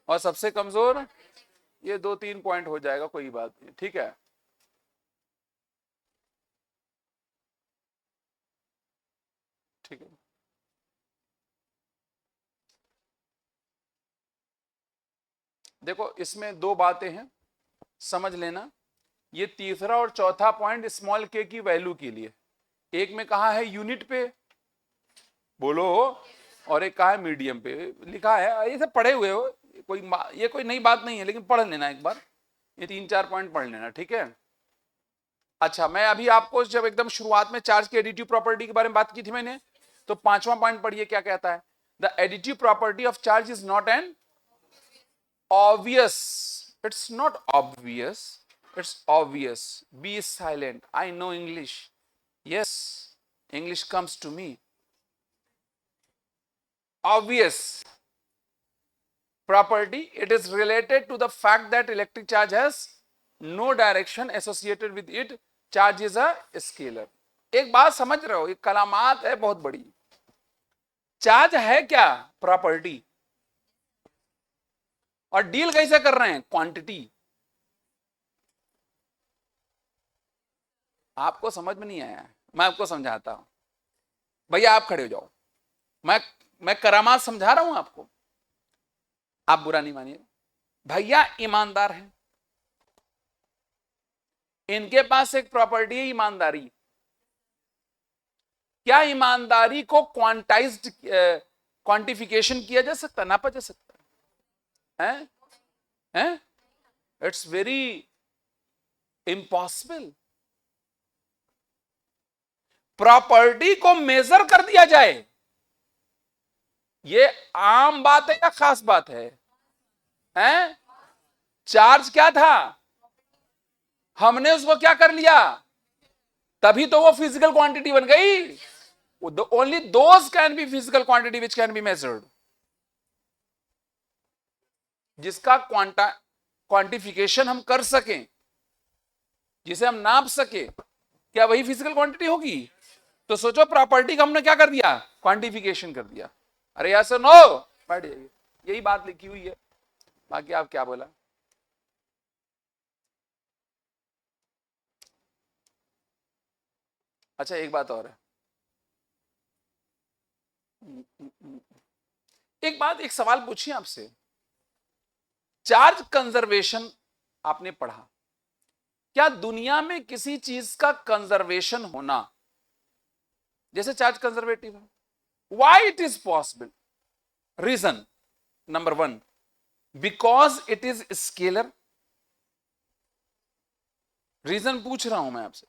और सबसे कमजोर, ये 2-3 पॉइंट हो जाएगा, कोई बात नहीं, ठीक है। ठीक है, देखो इसमें 2 बातें हैं, समझ लेना। ये तीसरा और चौथा पॉइंट स्मॉल के की वैल्यू के लिए, एक में कहा है यूनिट पे, बोलो, और एक कहा है मीडियम पे, लिखा है, ये सब पढ़े हुए हो, कोई ये कोई नई बात नहीं है, लेकिन पढ़ लेना एक बार, ये 3-4 पॉइंट पढ़ लेना, ठीक है। अच्छा मैं अभी आपको जब एकदम शुरुआत में चार्ज की एडिटिव प्रॉपर्टी के बारे में बात की थी मैंने, तो 5वां पॉइंट पढ़िए क्या कहता है। The additive property of charge is not an obvious, it's not obvious, it's obvious, be silent, I know English, yes, English comes to me. Obvious property, it is related to the fact that electric charge has no direction associated with it, charge is a scalar। एक बात समझ रहे हो, ये कलामात है बहुत बड़ी। Charge है क्या? प्रॉपर्टी। और डील कैसे कर रहे हैं? क्वांटिटी। आपको समझ में नहीं आया, मैं आपको समझाता हूं। भैया आप खड़े हो जाओ, मैं मैं करामात समझा रहा हूं आपको, आप बुरा नहीं मानिए। भैया ईमानदार हैं, इनके पास एक प्रॉपर्टी है ईमानदारी। क्या ईमानदारी को क्वांटाइज्ड क्वांटिफिकेशन किया जा सकता, नापा जा सकता है? हैं? It's very impossible. प्रॉपर्टी को मेजर कर दिया जाए, ये आम बात है या खास बात है? हैं? चार्ज क्या था, हमने उसको क्या कर लिया, तभी तो वो फिजिकल क्वांटिटी बन गई। Only those can be physical quantity which can be measured, जिसका क्वांटिफिकेशन हम कर सकें, जिसे हम नाप सके, क्या वही फिजिकल क्वांटिटी होगी? तो सोचो प्रॉपर्टी का हमने क्या कर दिया, क्वांटिफिकेशन कर दिया। अरे यार सर नो, बैठ जाइए, यही बात लिखी हुई है, बाकी आप क्या बोला। अच्छा एक बात और है, एक सवाल पूछिए आपसे, चार्ज कंजर्वेशन आपने पढ़ा, क्या दुनिया में किसी चीज का कंजर्वेशन होना जैसे चार्ज कंजर्वेटिव है? Why it is possible? Reason number 1, because it is scalar. Reason पूछ रहा हूं मैं आपसे।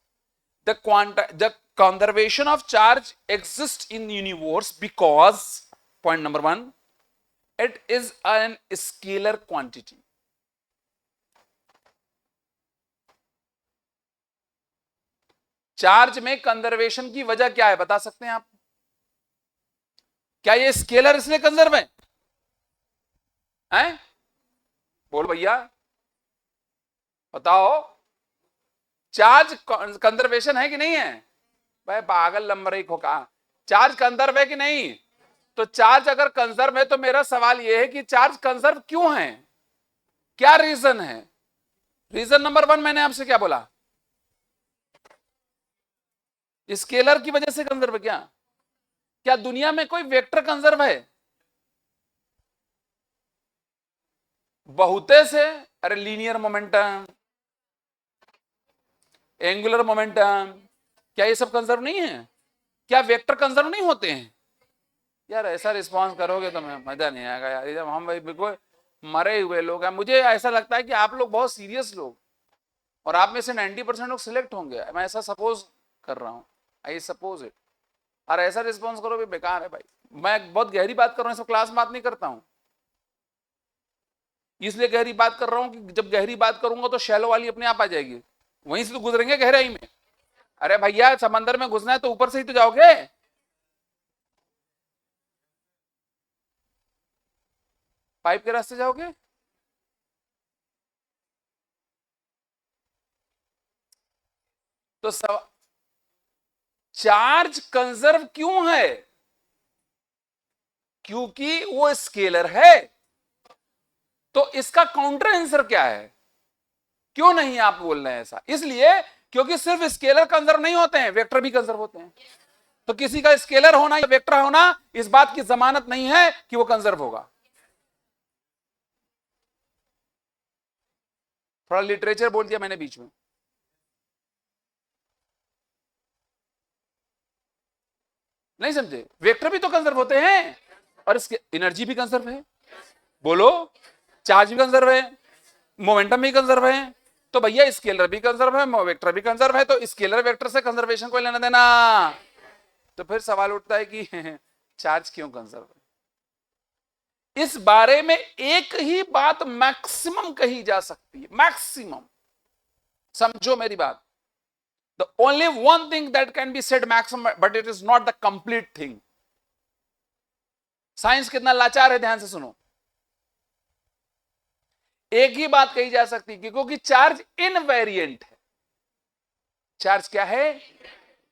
The conservation of charge exists in universe because, point number 1, it is an scalar quantity. Charge में कंजर्वेशन की वजह क्या है, बता सकते हैं आप? क्या ये स्केलर इसलिए कंजर्व है? हैं? बोल भैया, बताओ। चार्ज कंजर्वेशन है कि नहीं है? भाई पागल नंबर 1 होगा, चार्ज कंजर्व है कि नहीं? तो चार्ज अगर कंजर्व है तो मेरा सवाल यह है कि चार्ज कंजर्व क्यों है, क्या रीजन है? रीजन नंबर 1 मैंने आपसे क्या बोला? स्केलर की वजह से कंजर्व। क्या दुनिया में कोई वेक्टर कंजर्व है? बहुते से। अरे लीनियर मोमेंटम, एंगुलर मोमेंटम, क्या ये सब कंजर्व नहीं है? क्या वेक्टर कंजर्व नहीं होते हैं? यार ऐसा रिस्पांस करोगे तो मैं मजा नहीं आएगा यार, जब हम भाई बिल्कुल मरे हुए लोग हैं। मुझे ऐसा लगता है कि आप लोग बहुत सीरियस लोग, और आप में से 90% लोग सिलेक्ट होंगे, मैं ऐसा सपोज कर रहा हूं, आई सपोज इट। और ऐसा रिस्पॉन्स करो भी बेकार है भाई। मैं बहुत गहरी बात कर रहा हूं, सब क्लास में बात नहीं करता हूं, इसलिए गहरी बात कर रहा हूं कि जब गहरी बात करूंगा तो शैलो वाली अपने आप आ जाएगी, वहीं से तो गुजरेंगे गहराई में। अरे भैया समंदर में घुसना है तो ऊपर से ही तो जाओगे, पाइप के रास्ते जाओगे? तो चार्ज कंजर्व क्यों है? क्योंकि वो स्केलर है। तो इसका काउंटर आंसर क्या है? क्यों नहीं आप बोल रहे हैं ऐसा? इसलिए क्योंकि सिर्फ स्केलर कंजर्व नहीं होते हैं, वेक्टर भी कंजर्व होते हैं। तो किसी का स्केलर होना या वेक्टर होना इस बात की जमानत नहीं है कि वो कंजर्व होगा। थोड़ा लिटरेचर बोल दिया मैंने बीच में। नहीं समझे? वेक्टर भी तो कंजर्व होते हैं, और इसके एनर्जी भी कंजर्व है। बोलो, चार्ज भी कंजर्व है, मोमेंटम भी कंजर्व है। तो भैया स्केलर भी कंजर्व है, वेक्टर भी कंजर्व है, तो स्केलर वेक्टर से कंजर्वेशन को लेना देना। तो फिर सवाल उठता है कि चार्ज क्यों कंजर्व है? इस बारे में एक ही बात मैक्सिमम कही जा सकती है, मैक्सिमम। समझो मेरी बात। The only one thing that can be said maximum, but it is not the complete thing. Science कितना लाचार है, ध्यान से सुनो। एक ही बात कही जा सकती है क्योंकि चार्ज इनवेरिएंट है। चार्ज क्या है?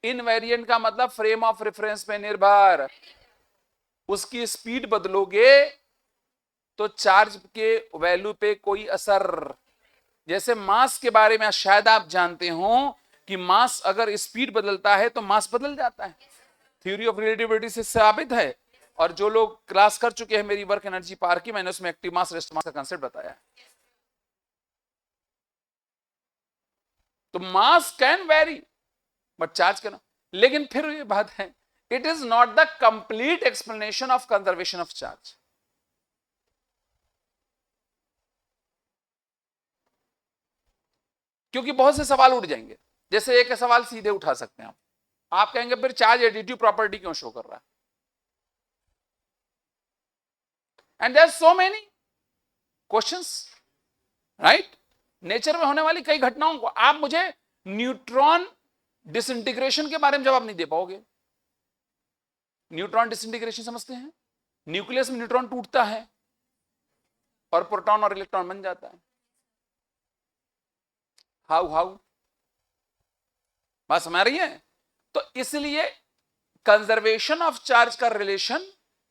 इनवेरिएंट का मतलब फ्रेम ऑफ रेफरेंस पे निर्भर। उसकी स्पीड बदलोगे तो चार्ज के वैल्यू पे कोई असर। जैसे मास के बारे में शायद आप जानते हो कि मास अगर स्पीड बदलता है तो मास बदल जाता है, थ्योरी ऑफ रिलेटिविटी से साबित है। और जो लोग क्लास कर चुके हैं मेरी वर्क एनर्जी पावर की, मैंने उसमें एक्टिव मास रेस्ट मास का कांसेप्ट बताया है। तो मास can very but charge can. लेकिन फिर ये बात है, it is not the complete explanation of conservation of charge. क्योंकि बहुत से सवाल उठ जाएंगे। जैसे एक सवाल सीधे उठा सकते हैं आप कहेंगे फिर चार्ज एडिटिव प्रॉपर्टी क्यों शो कर रहा है? And there so many questions, right? Nature में होने वाली कई घटनाओं को आप मुझे न्यूट्रॉन डिसइंटीग्रेशन के बारे में जवाब नहीं दे पाओगे। न्यूट्रॉन डिसइंटीग्रेशन समझते हैं? न्यूक्लियस में न्यूट्रॉन टूटता है और प्रोटॉन और इलेक्ट्रॉन बन जाता है। हाउ हाउ बात समझ रही है? तो इसलिए कंजर्वेशन ऑफ चार्ज का रिलेशन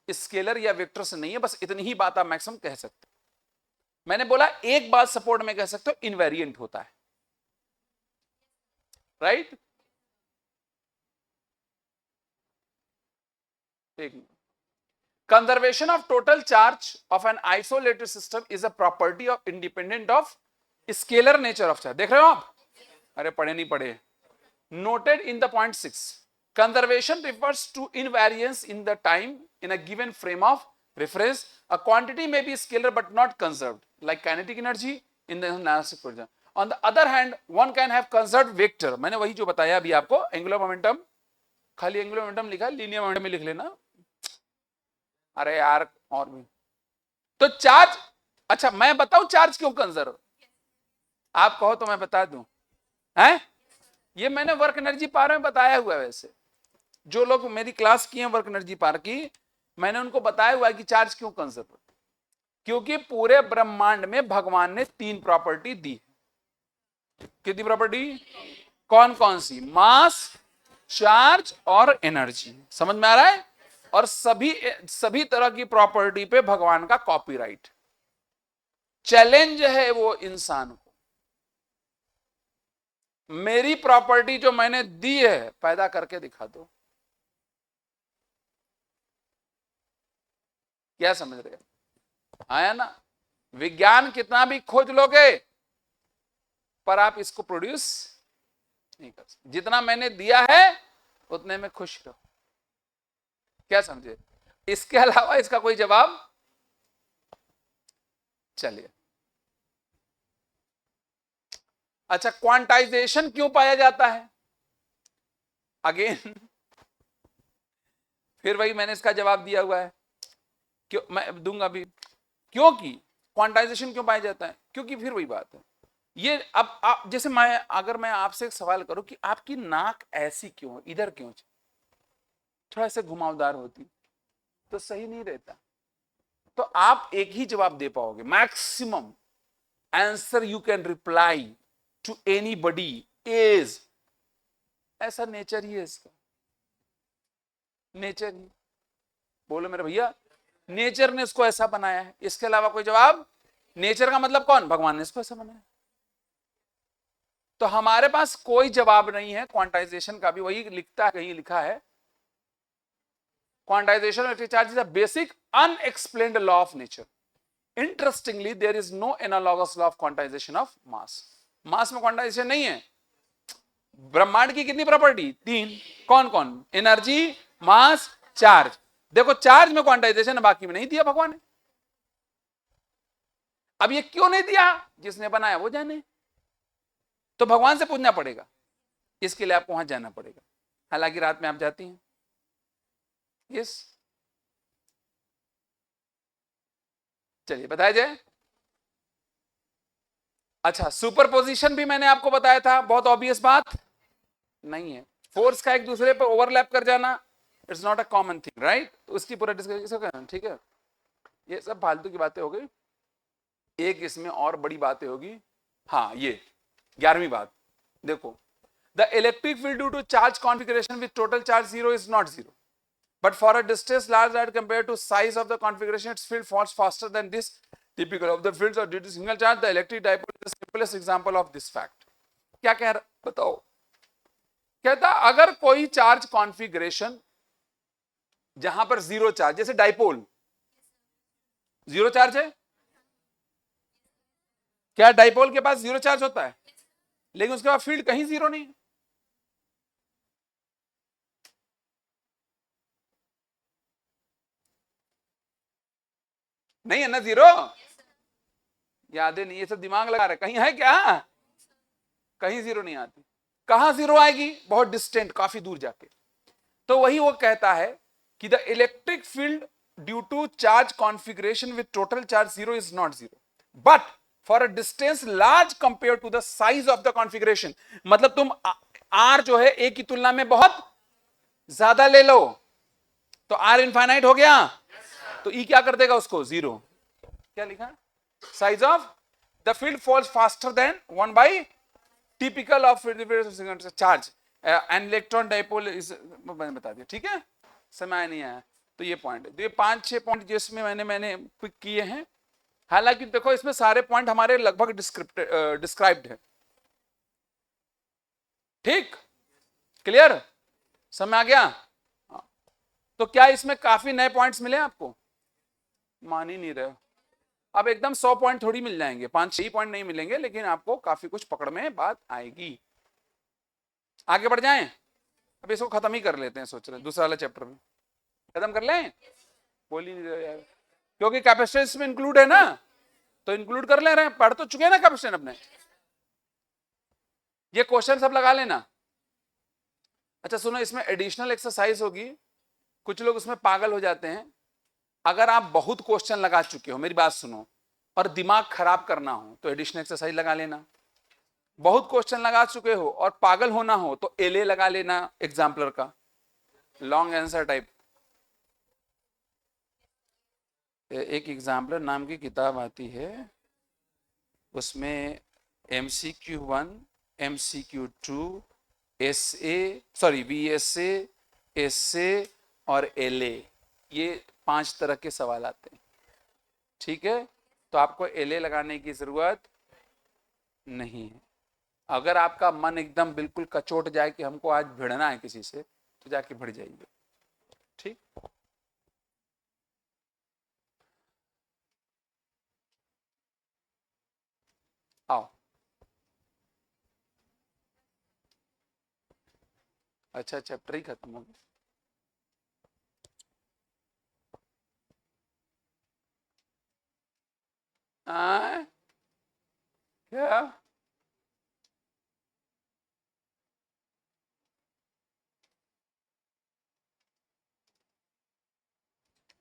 स्केलर या वेक्टर से नहीं है। बस इतनी ही बात आप मैक्सिमम कह सकते हो। मैंने बोला एक बात सपोर्ट में कह सकते हो, इनवेरिएंट होता है, राइट? एक conservation of total charge of an isolated system is a property of independent of scalar nature of charge. देख रहे हो आप? अरे पढ़े नहीं पढ़े? Noted in the point 6, conservation refers to invariance in the time in a given frame of reference. A quantity may be scalar but not conserved, like kinetic energy in the analytic equation. On the other hand, one can have conserved vector. मैंने वही जो बताया अभी आपको, angular momentum, खाली angular momentum लिखा, linear momentum में लिख लेना। अरे यार और भी तो चार्ज, अच्छा मैं बताऊं चार्ज क्यों कंजर्व? आप कहो तो मैं बता दूं, हैं? ये मैंने वर्क एनर्जी पावर में बताया हुआ है। वैसे जो लोग मेरी क्लास की हैं वर्क एनर्जी पावर की, मैंने उनको बताया हुआ है कि चार्ज क्यों कंजर्व, क्योंकि पूरे ब्रह्मांड में भगवान ने 3 प्रॉपर्टी दी। कितनी प्रॉपर्टी? कौन कौन सी? मास, चार्ज और एनर्जी। समझ में आ रहा है? और सभी तरह की प्रॉपर्टी पे भगवान का कॉपीराइट। चैलेंज है वो इंसान को, मेरी प्रॉपर्टी जो मैंने दी है पैदा करके दिखा दो। क्या समझ रहे? आया ना? विज्ञान कितना भी खोज लोगे पर आप इसको प्रोड्यूस नहीं कर सकते। जितना मैंने दिया है उतने में खुश रहो। क्या समझे? इसके अलावा इसका कोई जवाब? चलिए, अच्छा क्वांटाइजेशन क्यों पाया जाता है? अगेन फिर वही मैंने इसका जवाब दिया हुआ है, क्यों मैं दूंगा भी। क्योंकि क्वांटाइजेशन क्यों पाया जाता है? क्योंकि फिर वही बात है, ये अब आप जैसे अगर मैं आपसे एक सवाल करूं कि आपकी नाक ऐसी क्यों, इधर क्यों, थोड़ा सा घुमावदार होती तो सही नहीं रहता, तो आप एक ही जवाब दे पाओगे, maximum answer you can reply to anybody is, ऐसा नेचर ही है इसका, नेचर ही। बोलो मेरे भैया, नेचर ने इसको ऐसा बनाया है, इसके अलावा कोई जवाब? नेचर का मतलब कौन? भगवान ने इसको ऐसा बनाया। तो हमारे पास कोई जवाब नहीं है क्वांटाइजेशन का भी। वही लिखता है, कहीं लिखा है, quantization of electric charge is a basic unexplained law of nature. Interestingly, there is no analogous law of quantization of mass. मास में क्वांटाइजेशन नहीं है। ब्रह्मांड की कितनी प्रॉपर्टी? 3। कौन कौन? एनर्जी, मास, चार्ज। देखो चार्ज में क्वांटाइजेशन, बाकी में नहीं दिया भगवान ने। अब ये क्यों नहीं दिया? जिसने बनाया वो जाने। तो भगवान से पूछना पड़ेगा, इसके लिए आपको वहां जाना पड़ेगा। हालांकि रात में आप जाती हैं। यस, चलिए बताया जाए। अच्छा, सुपरपोजिशन भी मैंने आपको बताया था, बहुत ऑब्वियस बात नहीं है। फोर्स का एक दूसरे पर ओवरलैप कर जाना, it's not a common thing, right? तो उसकी पूरा डिस्कशन, ठीक है। ये सब फालतू की बातें हो गई। एक इसमें और बड़ी बातें होगी। हाँ, ये 11वीं बात देखो, the electric field due to charge configuration with total charge 0 is not 0, but for a distance large that compared to size of the configuration, its field falls faster than this. Typical of the fields are due to single charge. The electric dipole is the simplest example of this fact. क्या कह रहा बताओ? कहता अगर कोई charge configuration जहां पर 0 charge, जैसे डाइपोल 0 चार्ज है, क्या डाइपोल के पास 0 चार्ज होता है? लेकिन उसके बाद फील्ड कहीं 0 नहीं है। नहीं है ना 0? यादें नहीं, ये सब दिमाग लगा रहे, कहीं है क्या? कहीं 0 नहीं आती। कहां 0 आएगी? बहुत डिस्टेंट, काफी दूर जाके। तो वही वो कहता है कि the electric field due to charge configuration with total charge 0 is not 0, but for a distance large compare to the size of the configuration. मतलब तुम आर जो है ए की तुलना में बहुत ज्यादा ले लो तो आर इनफाइनाइट हो गया, तो ई क्या कर देगा उसको? 0। क्या लिखा? Size of the field falls faster than 1 by typical of charge and electron dipole is, मैंने बता दिया, ठीक है। समय नहीं आया तो ये पॉइंट है। तो ये 5-6 पॉइंट जिसमें मैंने पिक किए हैं। हालांकि देखो इसमें सारे पॉइंट हमारे लगभग डिस्क्राइब्ड है। ठीक, क्लियर? समय आ गया? तो क्या इसमें काफी नए पॉइंट्स मिले आपको? मान ही नहीं रहे हो। अब एकदम 100 पॉइंट थोड़ी मिल जाएंगे, 5-6 पॉइंट नहीं मिलेंगे, लेकिन आपको काफी कुछ पकड़ में बात आएगी। आगे बढ़ जाएं, अब इसको खत्म ही कर लेते हैं, सोच रहे हैं दूसरा वाला चैप्टर में खत्म कर लें। बोल ही नहीं रहे यार, क्योंकि कैपेसिटेंस में इंक्लूड है ना, तो इंक्लूड कर ले रहे हैं, पढ़ तो चुके हैं ना कैपेसिटेंस अपने। ये क्वेश्चन सब लगा लेना। अच्छा सुनो, इसमें एडिशनल एक्सरसाइज होगी, कुछ लोग उसमें पागल हो जाते हैं। अगर आप बहुत क्वेश्चन लगा चुके हो, मेरी बात सुनो, और दिमाग खराब करना हो तो एडिशनल एक्सरसाइज लगा लेना। बहुत क्वेश्चन लगा चुके हो और पागल होना हो तो एलए लगा लेना, एग्जाम्पलर का लॉन्ग आंसर टाइप। एक एग्जाम्पलर नाम की किताब आती है, उसमें MCQ1, MCQ2, VSA, एसए और एलए, ये 5 तरह के सवाल आते हैं। ठीक है, तो आपको एलए लगाने की जरूरत नहीं है। अगर आपका मन एकदम बिल्कुल कचोट जाए कि हमको आज भिड़ना है किसी से, तो जाके भिड़ जाइए। ठीक, आओ। अच्छा, चैप्टर ही खत्म हो गया। क्या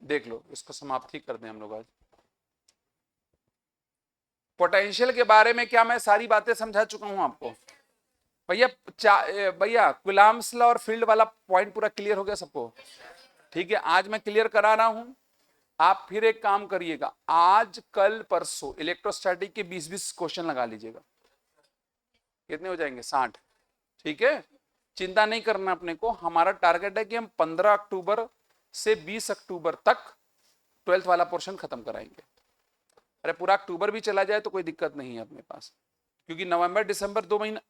देख लो, इसको समाप्त ही कर दें हम लोग आज। पोटेंशियल के बारे में क्या मैं सारी बातें समझा चुका हूं आपको? भैया भैया कुलाम्स लॉ और फील्ड वाला पॉइंट पूरा क्लियर हो गया सबको? ठीक है, आज मैं क्लियर करा रहा हूं। आप फिर एक काम करिएगा, आज कल परसों इलेक्ट्रोस्टैटिक के 20-20 क्वेश्चन लगा लीजिएगा। कितने हो जाएंगे? 60। ठीक है, चिंता नहीं करना अपने को। हमारा टारगेट है कि हम 15 अक्टूबर से 20 अक्टूबर तक 12th वाला पोर्शन खत्म कराएंगे। अरे पूरा अक्टूबर भी चला जाए तो कोई दिक्कत नहीं है अपने पास, क्योंकि नवंबर दिसंबर 2 महीना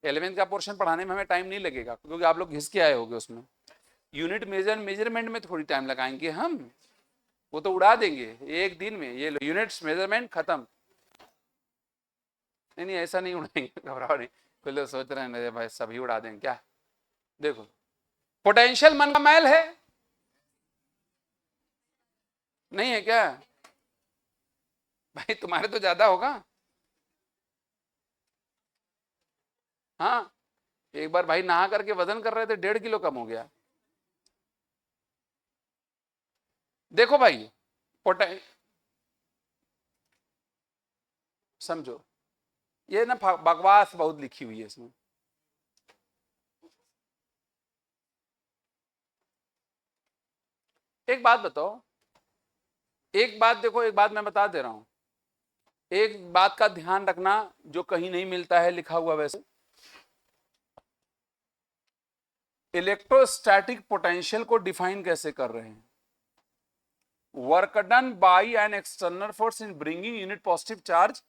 11th का पोर्शन पढ़ाने में हमें टाइम नहीं लगेगा, क्योंकि आप लोग घिस के आए होगे उसमें। यूनिट मेजरमेंट में थोड़ी टाइम लगाएंगे हम, वो तो उड़ा देंगे एक दिन में। ये यूनिट्स मेजरमेंट खत्म। नहीं नहीं, ऐसा नहीं उड़ाएंगे, घबराओ नहीं। कोई लोग सोच रहे हैं भाई सभी उड़ा देंगे क्या। देखो, पोटेंशियल मन का मैल है, नहीं है क्या? भाई तुम्हारे तो ज्यादा होगा। हाँ, एक बार भाई नहा करके वजन कर रहे थे, 1.5 किलो कम हो गया। देखो भाई, पोटें समझो, ये ना बकवास बहुत लिखी हुई है इसमें। एक बात बताओ, एक बात देखो, एक बात मैं बता दे रहा हूं, एक बात का ध्यान रखना जो कहीं नहीं मिलता है लिखा हुआ। वैसे इलेक्ट्रोस्टैटिक पोटेंशियल को डिफाइन कैसे कर रहे हैं? Work done by an external force in bringing unit positive charge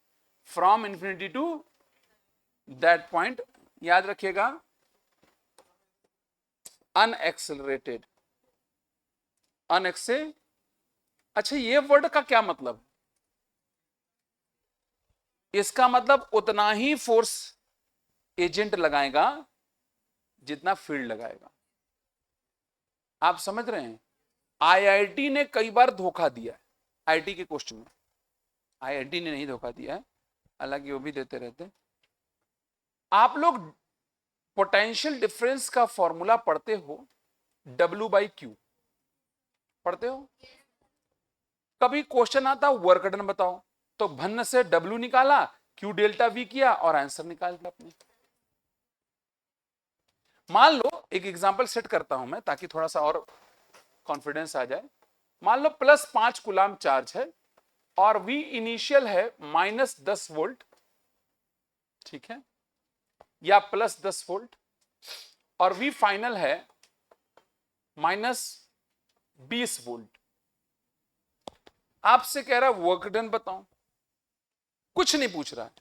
from infinity to that point, याद रखिएगा, अनएक्सेलरेटेड। अनएक्से अच्छा, ये वर्ड का क्या मतलब? इसका मतलब उतना ही फोर्स एजेंट लगाएगा जितना फील्ड लगाएगा। आप समझ रहे हैं? आईआईटी ने कई बार धोखा दिया है आईटी के क्वेश्चन में। आईआईटी ने नहीं धोखा दिया है, हालांकि वो भी देते रहते। आप लोग पोटेंशियल डिफरेंस का फॉर्मूला पढ़ते हो, W/Q पढ़ते हो? कभी क्वेश्चन आता वर्क डन बताओ, तो भन्न से W निकाला, Q डेल्टा V किया और आंसर निकाल दिया आपने। मान लो एक एग्जांपल सेट करता हूं मैं ताकि थोड़ा सा और कॉन्फिडेंस आ जाए। मान लो +5 कूलाम चार्ज है और V इनिशियल है -10 वोल्ट, ठीक है, या +10 वोल्ट, और V फाइनल है -20 वोल्ट। आपसे कह रहा वर्क डन बताओ, कुछ नहीं पूछ रहा है,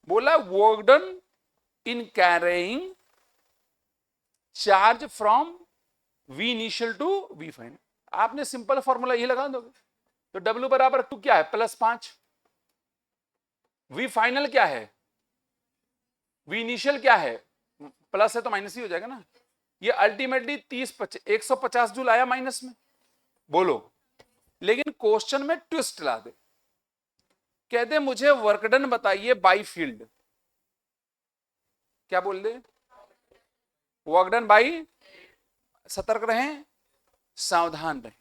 बोला work done in carrying charge from V initial to V final. आपने सिंपल फॉर्मूला ये लगा दोगे तो W बराबर 2 क्या है, +5। वी फाइनल क्या है, वी इनिशियल क्या है, प्लस है तो माइनस ही हो जाएगा ना। ये अल्टीमेटली 150 जूल आया माइनस में, बोलो। लेकिन क्वेश्चन में ट्विस्ट ला दे, कहते मुझे वर्कडन बताइए बाई फील्ड। क्या बोल दे, वर्कडन बाई, सतर्क रहें, सावधान रहें।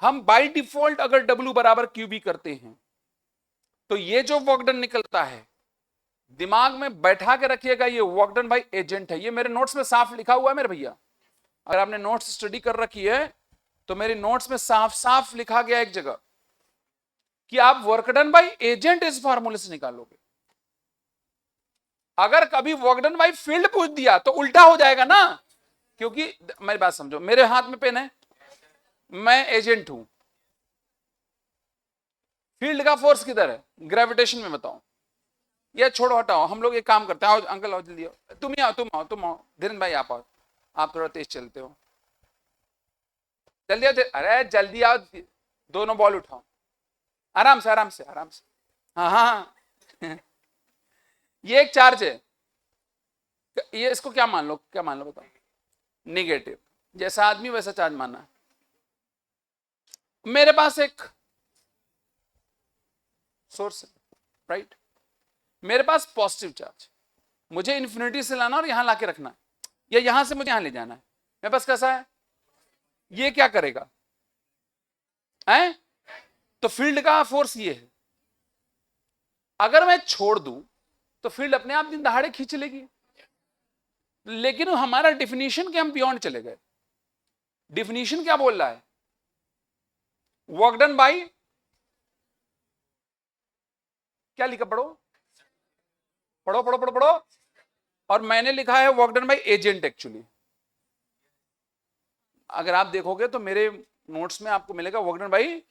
हम बाई डिफॉल्ट अगर W बराबर QB करते हैं तो ये जो वर्कडन निकलता है, दिमाग में बैठा के रखिएगा, ये वर्कडन बाई एजेंट है। ये मेरे नोट्स में साफ लिखा हुआ है मेरे भैया, अगर आपने नोट्स स्टडी कर रखी है तो मेरी नोट्स में साफ साफ लिखा गया एक जगह कि आप वर्कडन बाई एजेंट इस फार्मूले से निकालोगे। अगर कभी वर्कडन बाई फील्ड पूछ दिया तो उल्टा हो जाएगा ना, क्योंकि मेरी बात समझो, मेरे हाथ में पेन है, मैं एजेंट हूं, फील्ड का फोर्स किधर है, ग्रेविटेशन में, बताओ। ये छोड़ो, हटाओ, हम लोग एक काम करते हैं, आओ अंकल, आओ जल्दी आओ, तुम ही आओ, तुम आओ धीरेन्द्र भाई, आप आओ, आप थोड़ा तेज चलते हो, जल्दी आओ, अरे जल्दी आओ, दोनों बॉल उठाओ, आराम से आराम से आराम से, हाँ हाँ हाँ। ये एक चार्ज है, ये इसको क्या मान लो, क्या मान लो बताओ, निगेटिव। जैसा आदमी वैसा चार्ज मानना। मेरे पास एक सोर्स है, राइट, मेरे पास पॉजिटिव चार्ज, मुझे इन्फिनिटी से लाना और यहां लाके रखना है, या यहां से मुझे यहां ले जाना है। मेरे पास कैसा है, ये क्या करेगा, है? तो फील्ड का फोर्स ये है, अगर मैं छोड़ दूं तो फील्ड अपने आप दिन दहाड़े खींच लेगी। लेकिन हमारा डिफिनीशन के हम बियॉन्ड चले गए। डिफिनीशन क्या बोल रहा है, वर्क डन बाई, क्या लिखा, पढ़ो पढ़ो पढ़ो पढ़ो पढ़ो, और मैंने लिखा है work done by agent. Actually अगर आप देखोगे तो मेरे नोट्स में आपको मिलेगा वर्क डन बाई,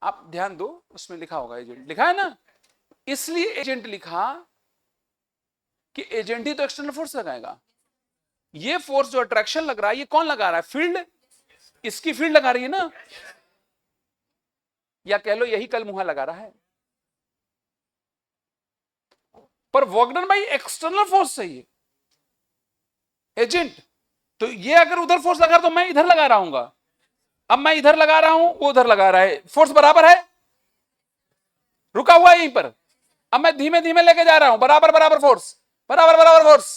आप ध्यान दो, उसमें लिखा होगा एजेंट, लिखा है ना। इसलिए एजेंट लिखा कि एजेंट ही तो एक्सटर्नल फोर्स लगाएगा। ये फोर्स जो अट्रैक्शन लग रहा है, ये कौन लगा रहा है, फील्ड, इसकी फील्ड लगा रही है ना, या कह लो यही कल मुहा लगा रहा है। पर work done by external force चाहिए, एजेंट। तो ये अगर उधर फोर्स लगा तो मैं इधर लगा रहा हूं, अब मैं इधर लगा रहा हूं, वो उधर लगा रहा है, फोर्स बराबर है, रुका हुआ है यहीं पर। अब मैं धीमे धीमे लेके जा रहा हूं, बराबर बराबर फोर्स, बराबर बराबर फोर्स,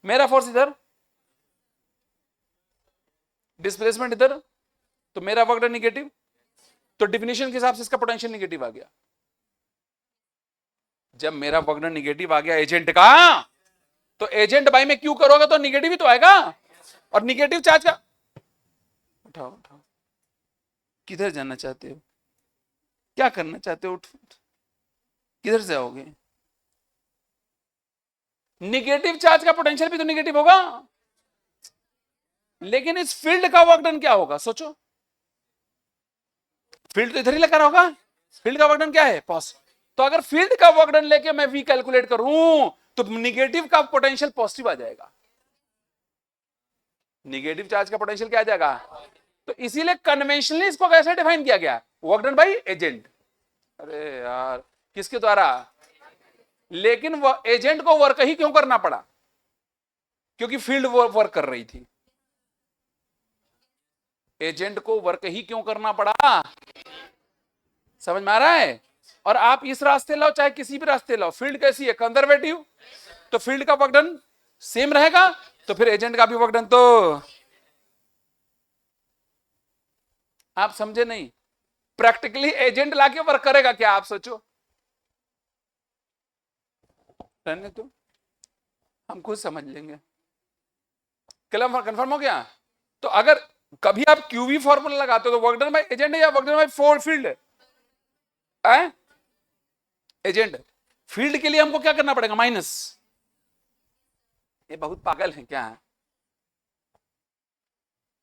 मेरा फोर्स इधर, डिस्प्लेसमेंट इधर, तो मेरा वर्क डन निगेटिव, तो डिफिनीशन के हिसाब से इसका पोटेंशियल निगेटिव आ गया। जब मेरा वर्क डन निगेटिव आ गया एजेंट का, तो एजेंट बाई में क्यू करोगे तो निगेटिव ही तो आएगा, और निगेटिव चार्ज का, उठाओ उठाओ, किधर जाना चाहते हो, क्या करना चाहते हो, उठ, किधर से आओगे, निगेटिव चार्ज का पोटेंशियल भी तो निगेटिव होगा। लेकिन इस फील्ड का वर्क डन क्या होगा, सोचो, फील्ड तो इधर ही लगा रहा होगा, फील्ड का वर्क डन क्या है, पॉजिटिव। तो अगर फील्ड का वर्क डन लेके मैं वी कैलकुलेट करूं तो निगेटिव का पोटेंशियल पॉजिटिव आ जाएगा, निगेटिव चार्ज का पोटेंशियल क्या आ जाएगा। तो इसीलिए कन्वेंशनली इसको कैसे डिफाइन किया गया, वर्क डन बाई एजेंट। अरे यार, किसके द्वारा, लेकिन वो एजेंट को वर्क ही क्यों करना पड़ा, क्योंकि फील्ड वर्क कर रही थी। एजेंट को वर्क ही क्यों करना पड़ा, समझ में आ रहा है। और आप इस रास्ते लाओ चाहे किसी भी रास्ते लाओ, फील्ड कैसी है, कंजर्वेटिव, तो फील्ड का वर्क डन सेम रहेगा, तो फिर एजेंट का भी वर्क डन, तो आप समझे नहीं, प्रैक्टिकली एजेंट लाके वर्क करेगा क्या, आप सोचो, रहने तो हम खुद समझ लेंगे। कंफर्म हो गया। तो अगर कभी आप क्यूवी फॉर्मूला लगाते हो तो वर्क डन बाय एजेंट है या वर्क डन बाय फील्ड है, एजेंट। फील्ड के लिए हमको क्या करना पड़ेगा, माइनस। ये बहुत पागल है क्या है,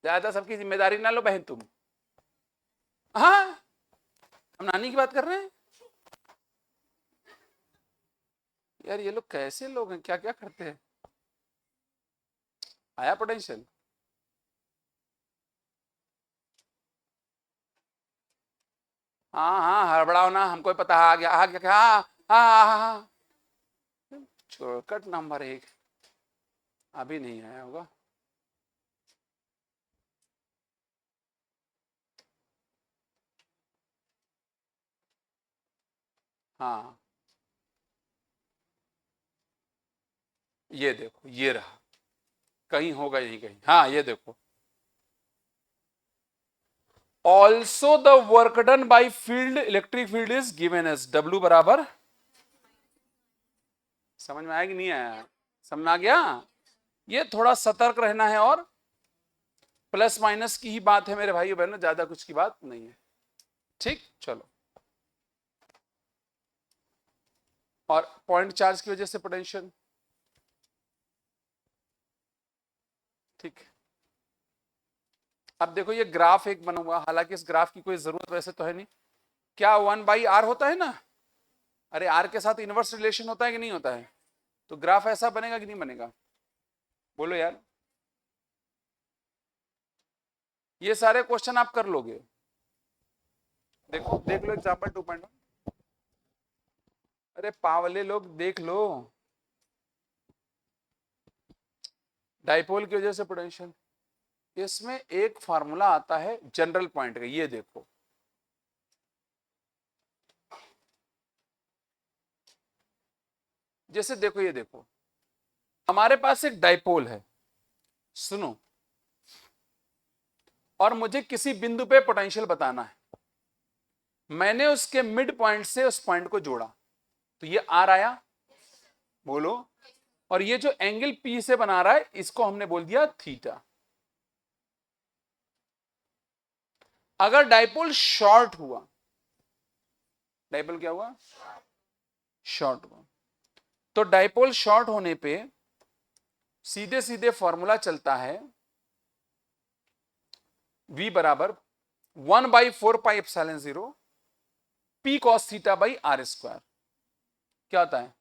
ज्यादा सबकी जिम्मेदारी ना लो बहन तुम। हाँ, हम नानी की बात कर रहे हैं यार, ये लोग कैसे लोग हैं, क्या क्या करते हैं। आया पोटेंशियल, हाँ हाँ हड़बड़ाओ ना, हमको पता है, आ गया क्या? हाँ हाँ हाँ हाँ। शॉर्टकट नंबर 1 अभी नहीं आया होगा। हाँ ये देखो, ये रहा, कहीं होगा यही कहीं। हाँ ये देखो, also the work done by field electric field is given as W बराबर, समझ में आया कि नहीं आया? समझ में आ गया? ये थोड़ा सतर्क रहना है, और प्लस माइनस की ही बात है मेरे भाई बहनों, ज्यादा कुछ की बात नहीं है। ठीक, चलो। और पॉइंट चार्ज की वजह से पोटेंशियल, ठीक। अब देखो ये ग्राफ एक बना हुआ, हालांकि इस ग्राफ की कोई जरूरत वैसे तो है नहीं। क्या 1/r होता है ना? अरे r के साथ इनवर्स रिलेशन होता है कि नहीं होता है? तो ग्राफ ऐसा बनेगा कि नहीं बनेगा? बोलो यार। ये सारे क्वेश्चन आप कर लोगे। देखो देख लो एग्जाम्पल 2.1। अरे पावले लोग देख लो, डाइपोल की वजह से पोटेंशियल। इसमें एक फार्मूला आता है जनरल पॉइंट का, ये देखो। जैसे देखो, ये देखो, हमारे पास एक डाइपोल है, सुनो, और मुझे किसी बिंदु पे पोटेंशियल बताना है। मैंने उसके मिड पॉइंट से उस पॉइंट को जोड़ा, तो ये आर आया, बोलो। और ये जो एंगल पी से बना रहा है, इसको हमने बोल दिया थीटा। अगर डाइपोल शॉर्ट हुआ, डाइपोल क्या हुआ? शॉर्ट हुआ। तो डाइपोल शॉर्ट होने पे सीधे सीधे फॉर्मूला चलता है, V बराबर 1/4πε0 P cos theta by R square. क्या होता है?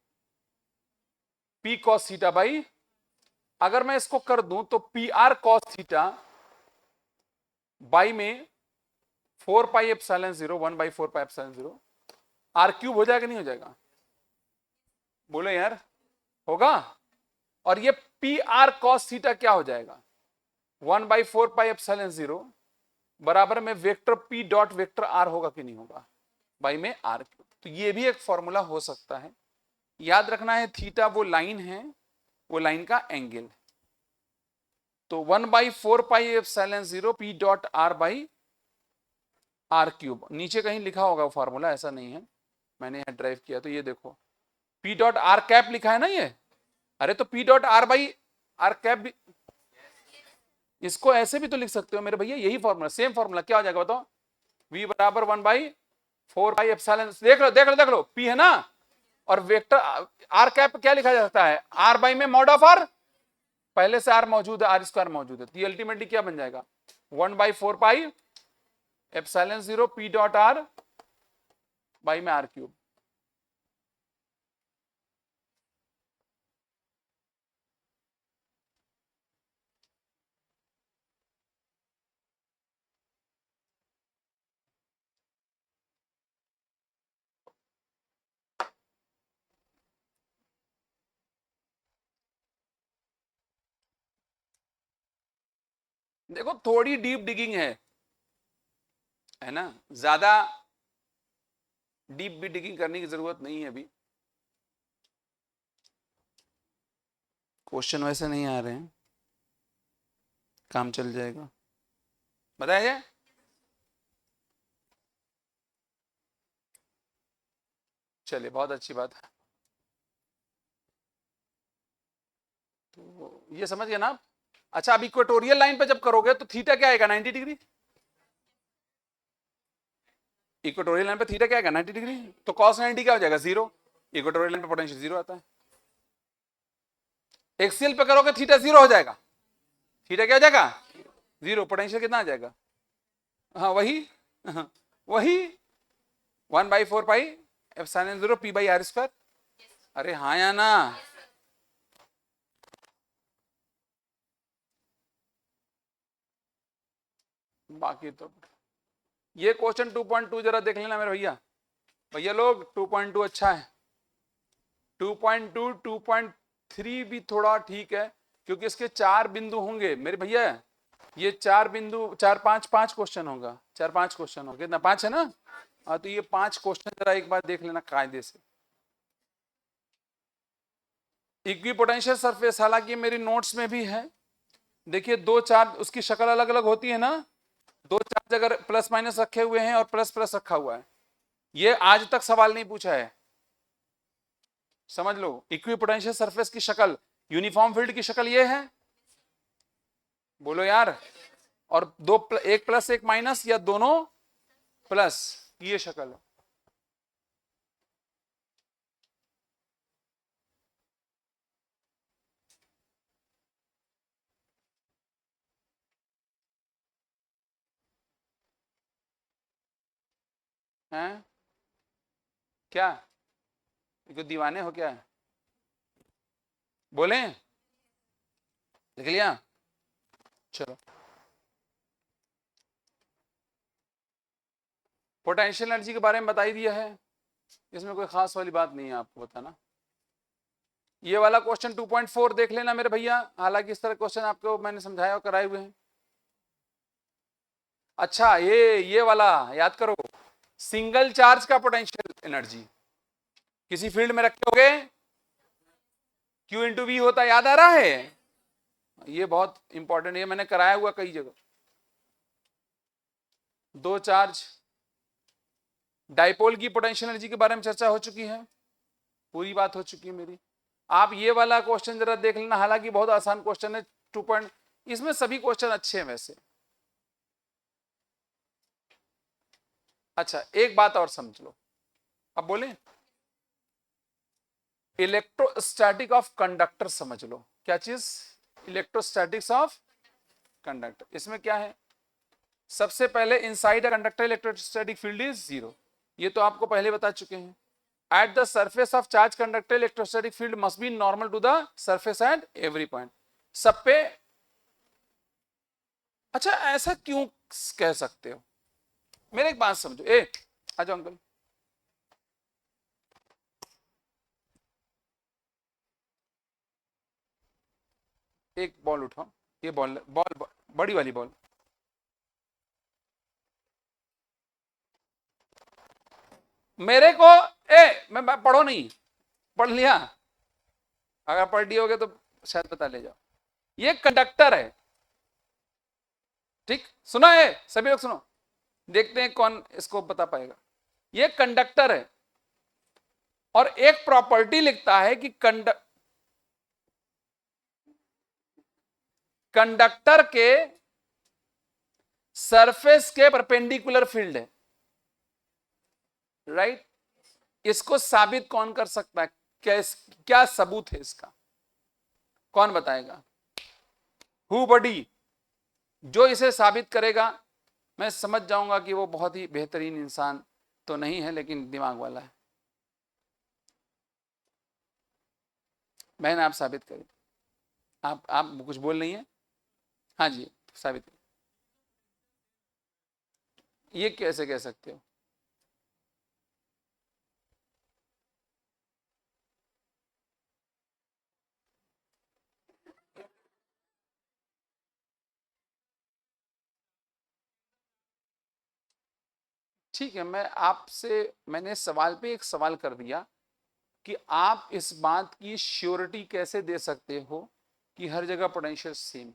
P cos थीटा बाई, अगर मैं इसको कर दूं तो PR cos थीटा बाई में 4πε0 1/4πε0 R क्यूब हो जाएगा नहीं हो जाएगा? बोलो यार, होगा। और ये PR cos थीटा क्या हो जाएगा? 1/4πε0 बराबर में vector P dot vector R होगा कि नहीं होगा? बाई में R क्यूब। तो ये भी एक फॉर्मूला हो सकता है। याद रखना है, थीटा वो लाइन है, वो लाइन का एंगल। तो 1/4πε0 P dot R by R cube, नीचे कहीं लिखा होगा फॉर्मूला, ऐसा नहीं है, मैंने यहां ड्राइव किया। तो ये देखो, P डॉट R कैप लिखा है ना ये। अरे तो P dot R by R cap भी, इसको ऐसे भी तो लिख सकते हो मेरे भैया, यही फॉर्मूला, सेम फॉर्मूला। क्या हो जाएगा बताओ? V बराबर 1/4πε, देख लो देख लो देख लो, P है ना, और वेक्टर R कैप क्या लिखा जा सकता है? R बाई में मॉड ऑफ R, पहले से R मौजूद है, R स्क्वायर मौजूद है, तो ये अल्टीमेटली क्या बन जाएगा? 1/4πε0 P डॉट R बाई में R क्यूब। देखो थोड़ी डीप डिगिंग है ना, ज्यादा डीप भी डिगिंग करने की जरूरत नहीं है अभी। क्वेश्चन वैसे नहीं आ रहे हैं, काम चल जाएगा। बताया जाए? चलिए, बहुत अच्छी बात है। तो ये समझ गए ना आप? अच्छा, अब इक्वेटोरियल लाइन पे जब करोगे तो थीटा क्या आएगा? 90 डिग्री। इक्वेटोरियल लाइन पे थीटा क्या आएगा? 90 डिग्री। तो cos 90 क्या हो जाएगा? 0। इक्वेटोरियल लाइन पे पोटेंशियल 0 आता है। एक्सियल पे करोगे थीटा 0 हो जाएगा। थीटा क्या हो जाएगा? 0। पोटेंशियल कितना आ जाएगा? हाँ वही, हाँ, वही 1/4πε0 P बाई आर स्क्वायर। अरे हाँ या ना? बाकी तो ये क्वेश्चन 2.2 जरा देख लेना मेरे भैया, भैया लोग 2.2 अच्छा है, 2.2 2.3 भी थोड़ा ठीक है, क्योंकि इसके 4 बिंदु होंगे मेरे भैया, ये 4 बिंदु, 4 5 क्वेश्चन होगा, 4 5 क्वेश्चन होगा, कितना 5 है ना। हाँ तो ये 5 क्वेश्चन जरा एक बार देख लेना कायदे से। इक्विपोटेंशियल सरफेस, हालांकि मेरी नोट्स में भी है, देखिए 2 चार्ज उसकी शक्ल अलग अलग होती है ना, 2 चार्ज अगर प्लस माइनस रखे हुए हैं और प्लस प्लस रखा हुआ है, ये आज तक सवाल नहीं पूछा है, समझ लो। इक्विपोटेंशियल सरफेस की शक्ल, यूनिफॉर्म फील्ड की शक्ल ये है, बोलो यार, और एक प्लस एक माइनस या दोनों प्लस, ये शक्ल है। हैं क्या, तो दीवाने हो क्या, बोले, देख लिया, चलो। पोटेंशियल एनर्जी के बारे में बता ही दिया है, इसमें कोई खास वाली बात नहीं है आपको बताना। ये वाला क्वेश्चन 2.4 देख लेना मेरे भैया, हालांकि इस तरह क्वेश्चन आपको मैंने समझाया और कराए हुए हैं। अच्छा ये वाला याद करो, सिंगल चार्ज का पोटेंशियल एनर्जी किसी फील्ड में रखे होगे, Q इंटू वी होता, याद आ रहा है, ये बहुत इंपॉर्टेंट, ये मैंने कराया हुआ कई जगह। 2 चार्ज डाइपोल की पोटेंशियल एनर्जी के बारे में चर्चा हो चुकी है, पूरी बात हो चुकी है मेरी। आप ये वाला क्वेश्चन जरा देख लेना, हालांकि बहुत आसान क्वेश्चन है, 2 पॉइंट, इसमें सभी क्वेश्चन अच्छे हैं वैसे। अच्छा एक बात और समझ लो, अब बोले, इलेक्ट्रोस्टैटिक ऑफ कंडक्टर समझ लो, क्या चीज, इलेक्ट्रोस्टैटिक्स ऑफ कंडक्टर। इसमें क्या है, सबसे पहले inside a conductor electrostatic field is 0, ये तो आपको पहले बता चुके हैं। At the surface of charge conductor electrostatic field must be normal to the surface at every point, सब पे। अच्छा ऐसा क्यों कह सकते हो, मेरे एक बात समझो, आ जाओ अंकल, एक बॉल उठाओ, ये बॉल बॉल बड़ी वाली बॉल, मेरे को मैं पढ़ो नहीं, पढ़ लिया, अगर पढ़ लियोगे तो शायद पता ले जाओ। ये कंडक्टर है, ठीक, सुना है सभी लोग, सुनो, देखते हैं कौन इसको बता पाएगा। ये कंडक्टर है और एक प्रॉपर्टी लिखता है कि कंडक्टर के सरफेस के परपेंडिकुलर फील्ड है, राइट। इसको साबित कौन कर सकता है, क्या सबूत है इसका, कौन बताएगा, हु बडी, जो इसे साबित करेगा मैं समझ जाऊंगा कि वो बहुत ही बेहतरीन इंसान तो नहीं है, लेकिन दिमाग वाला है। बहन आप साबित करें, आप कुछ बोल रही हैं, हाँ जी साबित करें। ये कैसे कह सकते हो, ठीक है, मैंने सवाल पे एक सवाल कर दिया कि आप इस बात की श्योरिटी कैसे दे सकते हो कि हर जगह पोटेंशियल सेम,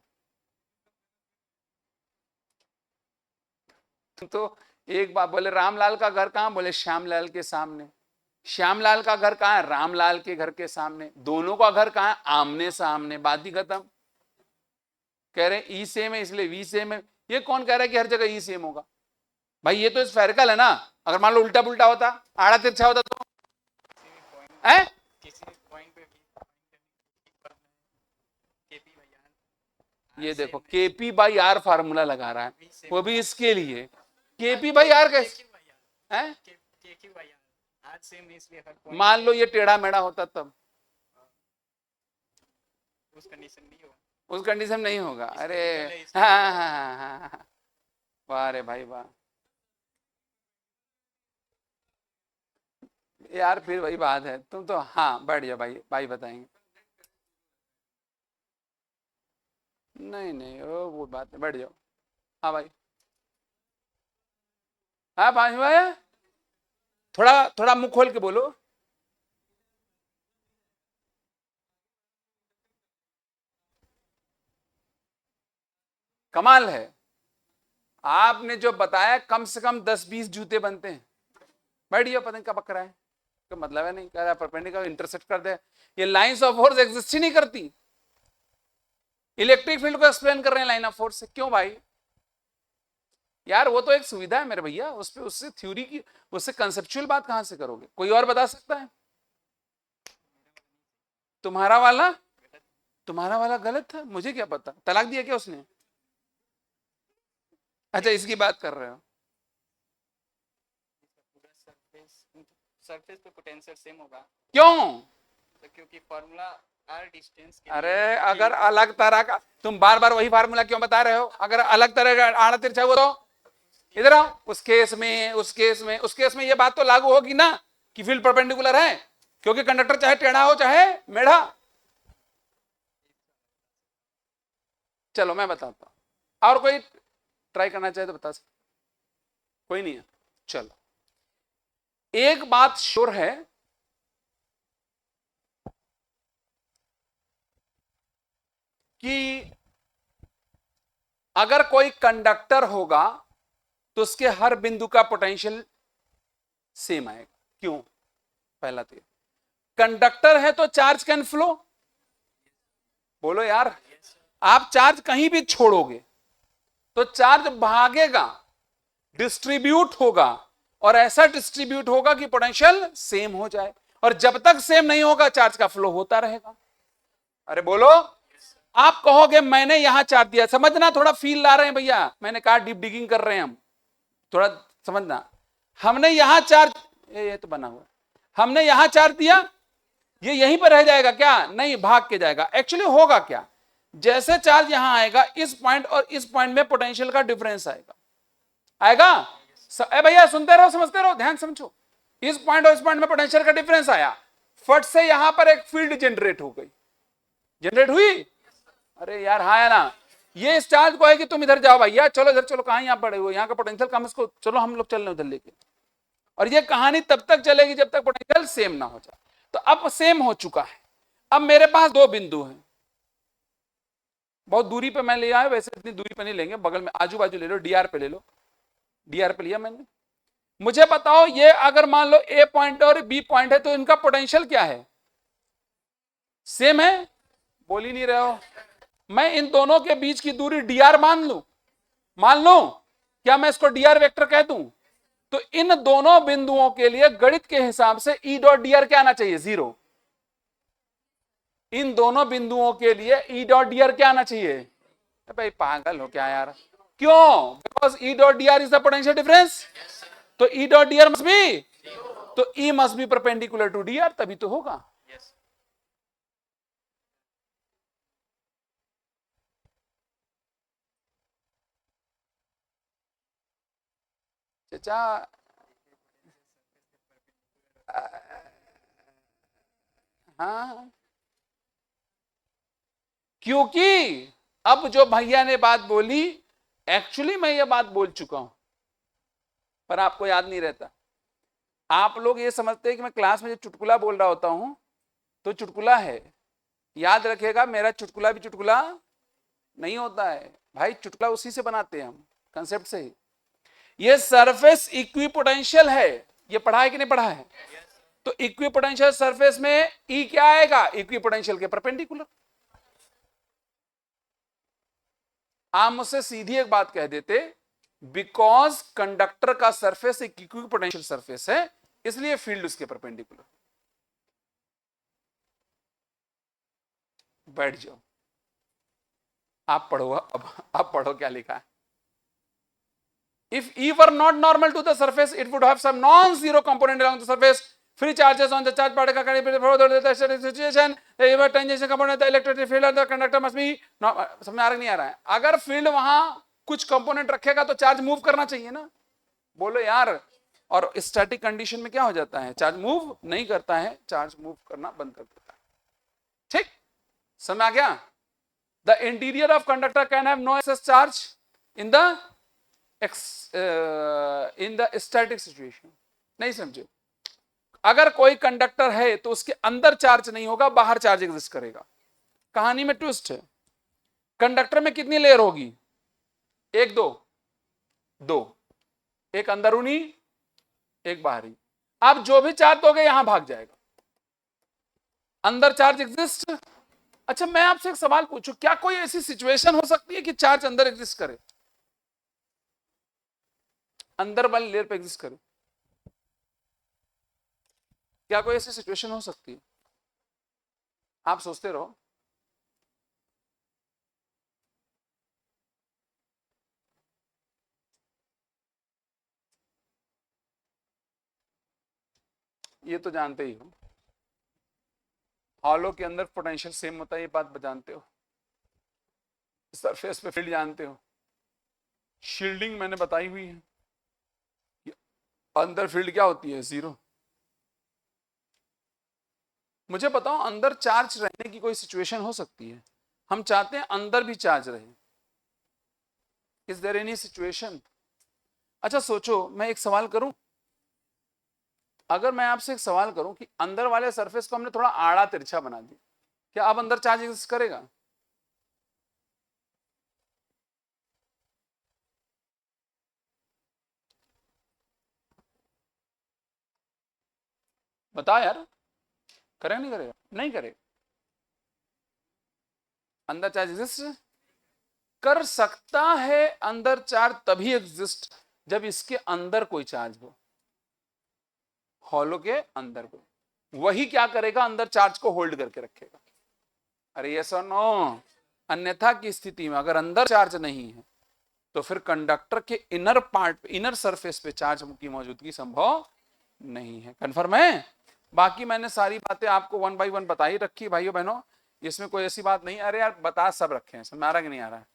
तो एक बात बोले रामलाल का घर कहां, बोले श्यामलाल के सामने, श्यामलाल का घर कहां है, रामलाल के घर के सामने, दोनों का घर कहां है, आमने सामने, बात ही खत्म। कह रहे ई सेम है इसलिए वी सेम है, ये कौन कह रहा है कि हर जगह ई सेम होगा, भाई ये तो स्फेरिकल है ना, अगर मान लो उल्टा पुल्टा होता, आड़ा तिरछा होता तो है, ये देखो केपी बाई आर फार्मूला लगा रहा है, वो भी इसके लिए, केपी बाई आर कैसे है, मान लो ये टेढ़ा मेढ़ा होता तब उस कंडीशन नहीं होगा, अरे हाँ हाँ हाँ हाँ, वाह रे भाई वाह, यार फिर वही बात है, तुम तो हाँ बैठ जाओ भाई, भाई बताएंगे। नहीं नहीं वो बात है, बैठ जाओ। हाँ भाई। हाँ भाई भाई, थोड़ा थोड़ा मुंह खोल के बोलो। कमाल है, आपने जो बताया कम से कम 10-20 जूते बनते हैं। बैठ जाओ, पता नहीं क्या बक रहा है, तो मतलब है नहीं कह रहा परपेंडिकुलर इंटरसेक्ट कर दे। ये लाइंस ऑफ फोर्स एग्जिस्ट ही नहीं करती। इलेक्ट्रिक फील्ड को एक्सप्लेन कर रहे हैं लाइन ऑफ फोर्स से, क्यों भाई? यार वो तो एक सुविधा है मेरे भैया, उस पे उससे थ्योरी की, उससे कंसेप्चुअल बात कहां से करोगे? कोई और बता सकता है? तुम्हारा वाला, तुम्हारा वाला गलत था, मुझे क्या पता, तलाक दिया क्या उसने? अच्छा इसकी बात कर रहे हो। सरफेस पे पोटेंशियल सेम होगा। क्यों? तो क्योंकि फॉर्मूला आर डिस्टेंस के अरे लिए अगर अलग तरह का, तुम बार बार वही फार्मूला क्यों बता रहे हो? अगर अलग तरह का आड़ा तिरछा हुआ तो इधर आओ। उस केस में ये बात तो लागू होगी ना कि फील्ड परपेंडिकुलर है, क्योंकि कंडक्टर चाहे टेढ़ा हो चाहे मेढ़ा। चलो मैं बताता हूं, और कोई ट्राई करना चाहे तो बता सकते? कोई नहीं है। चलो एक बात श्योर है कि अगर कोई कंडक्टर होगा तो उसके हर बिंदु का पोटेंशियल सेम आएगा। क्यों? पहला तो कंडक्टर है तो चार्ज कैन फ्लो। बोलो यार, आप चार्ज कहीं भी छोड़ोगे तो चार्ज भागेगा, डिस्ट्रीब्यूट होगा, और ऐसा डिस्ट्रीब्यूट होगा कि पोटेंशियल सेम हो जाए, और जब तक सेम नहीं होगा चार्ज का फ्लो होता रहेगा। अरे बोलो। आप कहोगे मैंने यहां चार्ज दिया, समझना, थोड़ा फील ला रहे हैं भैया, मैंने कहा डीप डिगिंग कर रहे हैं हम, थोड़ा समझना। हमने यहां चार्ज, ये तो बना हुआ, हमने यहां चार्ज दिया, ये यहीं पर रह जाएगा क्या? नहीं, भाग के जाएगा। एक्चुअली होगा क्या, जैसे चार्ज यहां आएगा, इस पॉइंट और इस पॉइंट में पोटेंशियल का डिफरेंस आएगा। आएगा? भैया सुनते रहो, समझते रहो, ध्यान समझो। इस पॉइंट और इस पॉइंट में पोटेंशियल का डिफरेंस आया, फट से यहां पर एक फील्ड जनरेट हो गई। जनरेट हुई? अरे यार हाँ है ना। ये इस चार्ज को है कि तुम इधर जाओ भैया, चलो इधर चलो, कहां यहां पड़े हो, यहाँ का पोटेंशियल कम, इसको चलो हम लोग चल रहे उधर लेके। और ये कहानी तब तक चलेगी जब तक पोटेंशियल सेम ना हो जाए। तो अब सेम हो चुका है। अब मेरे पास दो बिंदु हैं, बहुत दूरी पे मैं ले आया, वैसे इतनी दूरी पे नहीं लेंगे, बगल में आजू बाजू ले लो, डीआर पे ले लो। डीआर पे लिया मैंने। मुझे बताओ, ये अगर मान लो ए पॉइंट और बी पॉइंट है तो इनका पोटेंशियल क्या है? सेम है? बोल ही नहीं रहे हो। मैं इन दोनों के बीच की दूरी डीआर मान लू, मान लो, क्या मैं इसको डीआर वेक्टर कह दूं? तो इन दोनों बिंदुओं के लिए गणित के हिसाब से ई डॉट डीआर क्या आना चाहिए? 0। इन दोनों बिंदुओं के लिए ई डॉट डीआर क्या आना चाहिए? भाई पागल हो क्या यार? क्यों? Because E dot DR is the potential difference. तो E dot DR must be, तो E must be perpendicular to DR, तभी तो होगा। चाचा हाँ, क्योंकि अब जो भैया ने बात बोली, एक्चुअली मैं ये बात बोल चुका हूं, पर आपको याद नहीं रहता। आप लोग ये समझते हैं कि मैं क्लास में जो चुटकुला बोल रहा होता हूं तो चुटकुला है। याद रखेगा, मेरा चुटकुला भी चुटकुला नहीं होता है भाई, चुटकुला उसी से बनाते हैं हम, कंसेप्ट से ही। ये सरफेस इक्विपोटेंशियल है, ये पढ़ा है कि नहीं पढ़ा है? तो इक्विपोटेंशियल सरफेस में ई क्या आएगा? इक्विपोटेंशियल के परपेंडिकुलर। आप मुझसे सीधी एक बात कह देते, बिकॉज कंडक्टर का सरफेस एक इक्विपोटेंशियल सरफेस है, इसलिए फील्ड उसके परपेंडिकुलर। बैठ जाओ, आप पढ़ो। अब आप पढ़ो क्या लिखा है। If E were not normal to the surface, it would have some non-zero component along the surface. Free charges on the charge particle can be the situation. The tangential component, the electric field of the conductor must be. समझ आ रहा नहीं आ रहा है? अगर field वहां कुछ component रखेगा तो चार्ज मूव करना चाहिए ना। बोलो यार, और स्टैटिक कंडीशन में क्या हो जाता है, चार्ज मूव नहीं करता है, चार्ज मूव करना बंद कर देता है। ठीक, समझ आ गया? The interior of conductor can have no access charge in the static situation. नहीं समझे? अगर कोई कंडक्टर है तो उसके अंदर चार्ज नहीं होगा, बाहर चार्ज एग्जिस्ट करेगा। कहानी में ट्विस्ट है। कंडक्टर में कितनी लेयर होगी, एक दो, एक अंदरूनी एक बाहरी। आप जो भी चार्ज दोगे यहां भाग जाएगा, अंदर चार्ज एग्जिस्ट। अच्छा मैं आपसे एक सवाल पूछूं, क्या कोई ऐसी सिचुएशन हो सकती है कि चार्ज अंदर एग्जिस्ट करे, अंदर वाली लेयर पे एग्जिस्ट करे? क्या कोई ऐसी सिचुएशन हो सकती है? आप सोचते रहो। ये तो जानते ही हो, हॉलो के अंदर पोटेंशियल सेम होता है, ये बात जानते हो। सरफेस पे फील्ड जानते हो, शील्डिंग मैंने बताई हुई है। अंदर फील्ड क्या होती है, जीरो। मुझे बताओ अंदर चार्ज रहने की कोई सिचुएशन हो सकती है? हम चाहते हैं अंदर भी चार्ज रहे। Is there any situation? अच्छा सोचो, मैं एक सवाल करूं, अगर मैं आपसे एक सवाल करूं कि अंदर वाले सरफेस को हमने थोड़ा आड़ा तिरछा बना दिया, क्या अब अंदर चार्ज एग्जिस्ट करेगा? बताओ यार, करेगा नहीं करेगा? नहीं करेगा। अंदर चार्ज एग्जिस्ट कर सकता है, अंदर चार्ज तभी एग्जिस्ट जब इसके अंदर कोई चार्ज हो, हॉलो के अंदर को। वही क्या करेगा, अंदर चार्ज को होल्ड करके रखेगा। अरे यस और नो? अन्यथा की स्थिति में अगर अंदर चार्ज नहीं है तो फिर कंडक्टर के इनर पार्ट, इनर सरफेस पे चार्ज की मौजूदगी संभव नहीं है। कन्फर्म है? बाकी मैंने सारी बातें आपको 1 बाई 1 बता ही रखी भाइयों बहनों, इसमें कोई ऐसी बात नहीं। अरे यार बता सब रखे हैं, समझ आ रहा कि नहीं आ रहा है?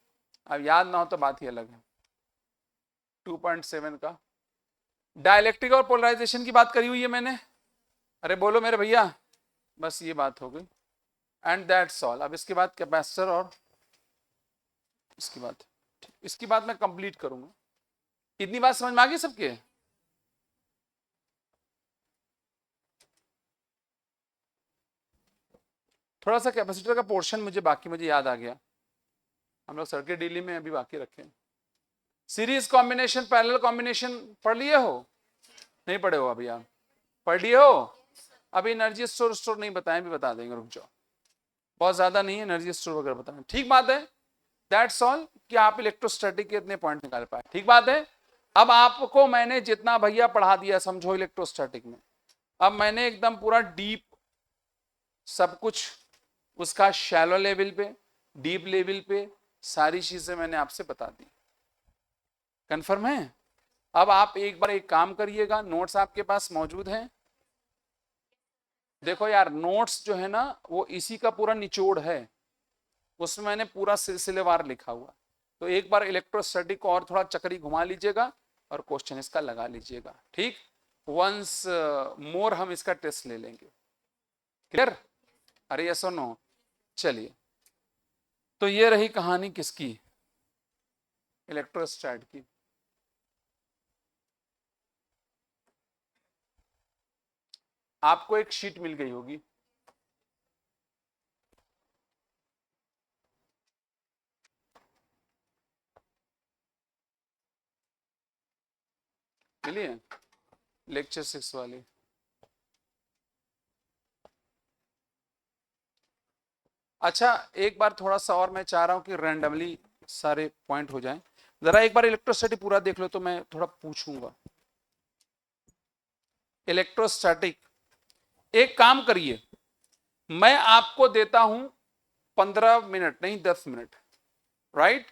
अब याद ना हो तो बात ही अलग है। 2.7 का डाइलेक्ट्रिक और पोलराइजेशन की बात करी हुई है मैंने। अरे बोलो मेरे भैया, बस ये बात हो गई, एंड दैट्स ऑल। अब इसके बाद कैपेसिटर और इसकी बात मैं कंप्लीट करूंगा। इतनी बात समझ में आ गई सबके? थोड़ा सा कैपेसिटर का पोर्शन मुझे याद आ गया, हम लोग सर्किट डीली में अभी बाकी रखे। सीरीज कॉम्बिनेशन, पैरेलल कॉम्बिनेशन पढ़ लिए हो? नहीं पढ़े हो अभी आप? पढ़ लिए हो? अभी एनर्जी स्टोर नहीं बताएं, भी बता देंगे, रुक जाओ। बहुत ज्यादा नहीं है, एनर्जी स्टोर वगैरह बताएं, ठीक बात है। दैट्स ऑल कि आप इलेक्ट्रोस्टैटिक के इतने पॉइंट निकाल पाए, ठीक बात है। अब आपको मैंने जितना भैया पढ़ा दिया समझो इलेक्ट्रोस्टैटिक में, अब मैंने एकदम पूरा डीप सब कुछ उसका शैलो लेवल पे, डीप लेवल पे सारी चीजें मैंने आपसे बता दी। कंफर्म है? अब आप एक बार एक काम करिएगा, नोट्स आपके पास मौजूद हैं। देखो यार नोट्स जो है ना वो इसी का पूरा निचोड़ है, उसमें मैंने पूरा सिलसिलेवार लिखा हुआ। तो एक बार इलेक्ट्रोस्टैटिक को और थोड़ा चक्री घुमा लीजिएगा और क्वेश्चन इसका लगा लीजिएगा, ठीक। वंस मोर हम इसका टेस्ट ले लेंगे, क्लियर? अरे यस और नो? चलिए, तो ये रही कहानी किसकी, इलेक्ट्रोस्टैट की। आपको एक शीट मिल गई होगी, मिलिए, लेक्चर 6 वाली। अच्छा एक बार थोड़ा सा और मैं चाह रहा हूं कि रैंडमली सारे पॉइंट हो जाएं। जरा एक बार इलेक्ट्रोस्टैटिक पूरा देख लो तो मैं थोड़ा पूछूंगा। इलेक्ट्रोस्टैटिक, एक काम करिए, मैं आपको देता हूं 15 मिनट नहीं 10 मिनट, राइट?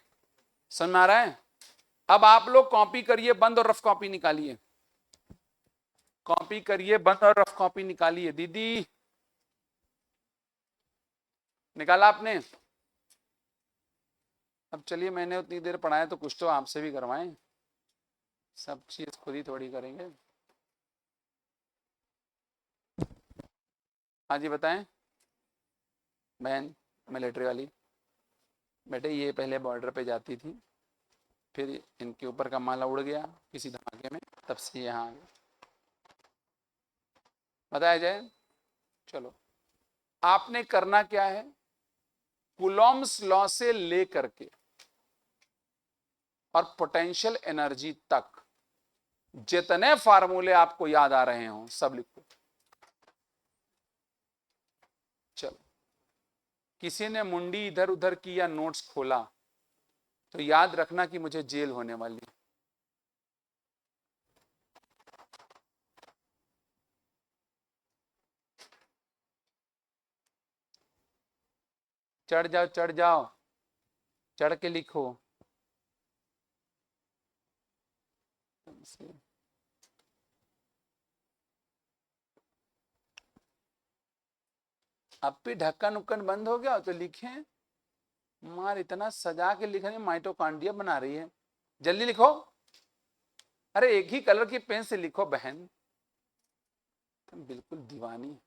समझ में आ रहा है? अब आप लोग कॉपी करिए बंद और रफ कॉपी निकालिए, कॉपी करिए बंद और रफ कॉपी निकालिए। दीदी निकाला आपने? अब चलिए, मैंने उतनी देर पढ़ाया तो कुछ तो आपसे भी करवाएं, सब चीज खुद ही थोड़ी करेंगे। हाँ जी बताएं। बहन मिलिट्री वाली, बेटे ये पहले बॉर्डर पे जाती थी, फिर इनके ऊपर का माला उड़ गया किसी धमाके में, तब से यहाँ आ गया। बताया जाए। चलो, आपने करना क्या है, कूलॉम्स लॉ से लेकर के और पोटेंशियल एनर्जी तक जितने फार्मूले आपको याद आ रहे हो सब लिखो। चलो, किसी ने मुंडी इधर उधर की या नोट्स खोला तो याद रखना कि मुझे जेल होने वाली है। चढ़ जाओ चढ़ जाओ, चढ़ के लिखो। अब भी ढक्कन उक्कन बंद हो गया तो लिखें। मार इतना सजा के लिखने, माइटोकॉन्ड्रिया बना रही है। जल्दी लिखो। अरे एक ही कलर की पेन से लिखो बहन, तुम बिल्कुल दीवानी।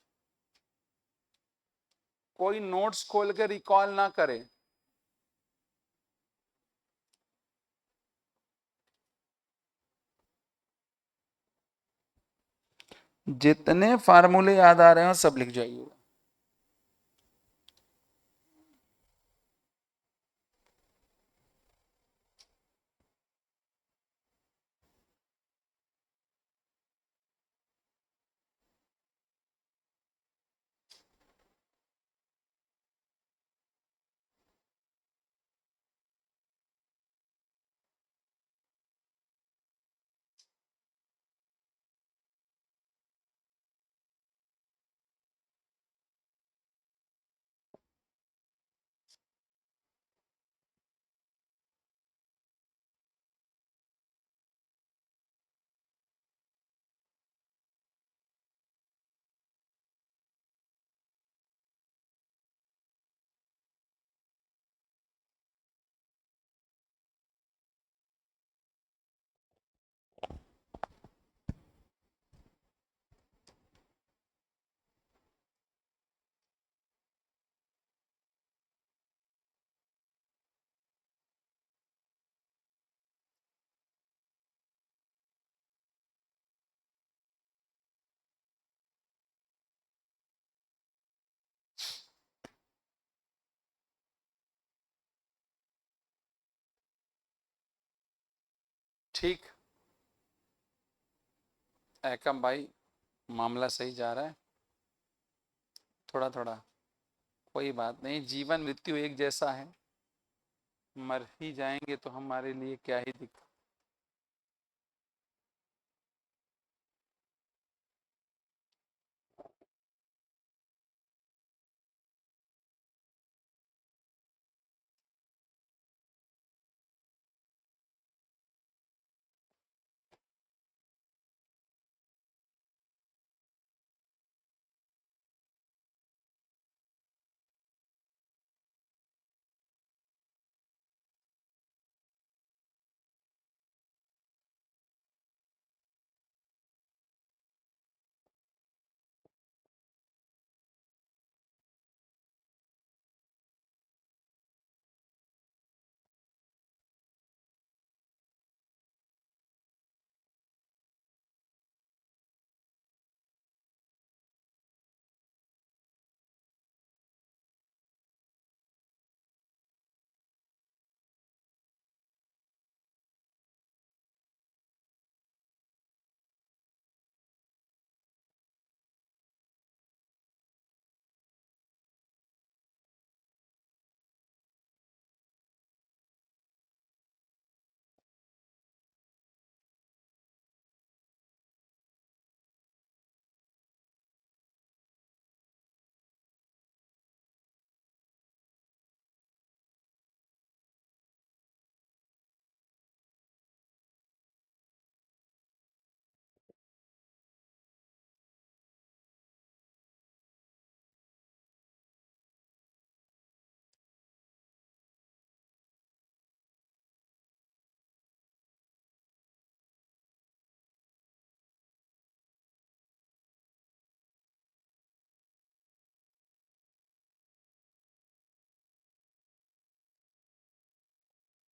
कोई नोट्स खोल के रिकॉल ना करे। जितने फार्मूले याद आ रहे हो सब लिख जाइए। ठीक, एकम भाई मामला सही जा रहा है, थोड़ा थोड़ा। कोई बात नहीं, जीवन मृत्यु एक जैसा है, मर ही जाएंगे तो हमारे लिए क्या ही दिक्कत।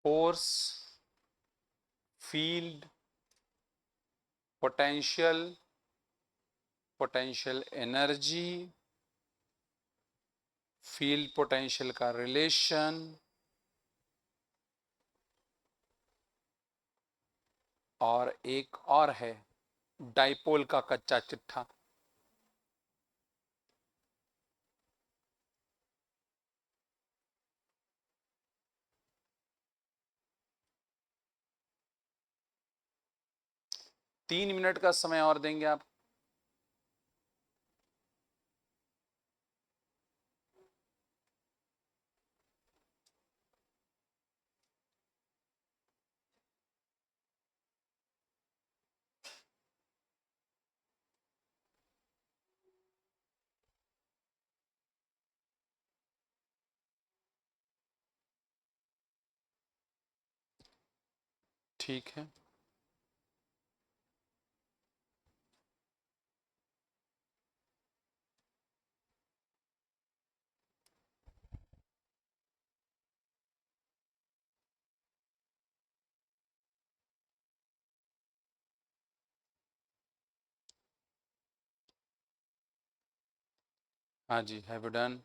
Force, field, potential, potential energy, field potential का रिलेशन, और एक और है डाइपोल का कच्चा चिट्ठा। तीन मिनट का समय और देंगे आप। ठीक है, हाँ जी, हैव यू डन?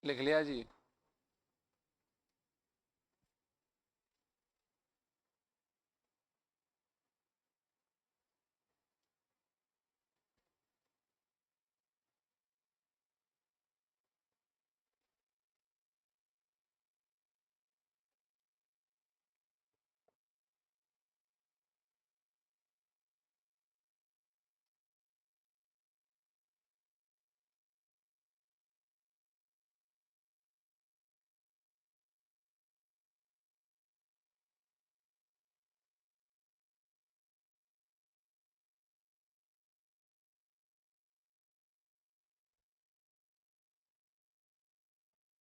लिख लिया जी?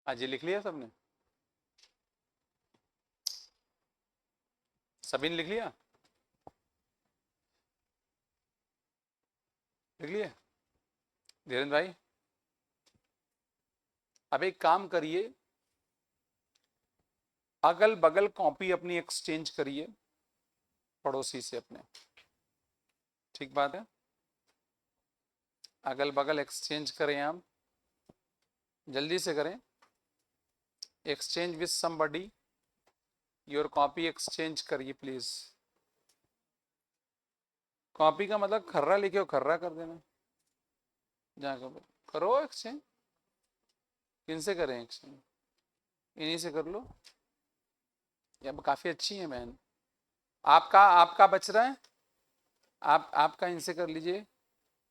हाँ जी, लिख लिया सबने? सभी ने लिख लिया? लिख लिया धीरेन्द्र भाई? अब एक काम करिए, अगल बगल कॉपी अपनी एक्सचेंज करिए पड़ोसी से अपने। ठीक बात है, अगल बगल एक्सचेंज करें आप, जल्दी से करें। Exchange with somebody, your copy exchange करिए प्लीज। कॉपी का मतलब खर्रा लिखे हो, खर्रा कर देना। जाकर करो एक्सचेंज। किनसे करें एक्सचेंज? इन्हीं से कर लो। ये काफी अच्छी है बहन। आपका आपका बच रहा है, आपका इनसे कर लीजिए।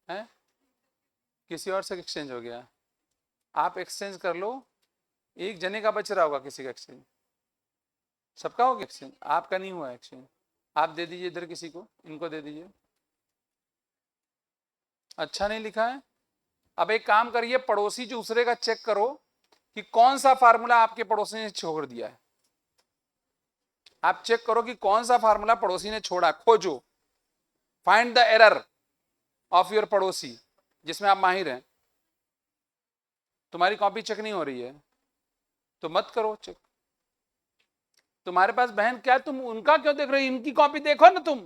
हैं, किसी और से एक्सचेंज हो गया, आप एक्सचेंज कर लो। एक जने का बच रहा होगा किसी का एक्सचेंज, सबका हो गया एक्सचेंज, आपका नहीं हुआ एक्सचेंज। आप दे दीजिए इधर किसी को, इनको दे दीजिए। अच्छा नहीं लिखा है? अब एक काम करिए, पड़ोसी दूसरे का चेक करो कि कौन सा फार्मूला आपके पड़ोसी ने छोड़ दिया है। आप चेक करो कि कौन सा फार्मूला पड़ोसी ने छोड़ा, खोजो। Find the error of your पड़ोसी जिसमें आप माहिर हैं। तुम्हारी कॉपी चेक नहीं हो रही है तो मत करो चेक। तुम्हारे पास बहन क्या, तुम उनका क्यों देख रही हो? इनकी कॉपी देखो ना तुम।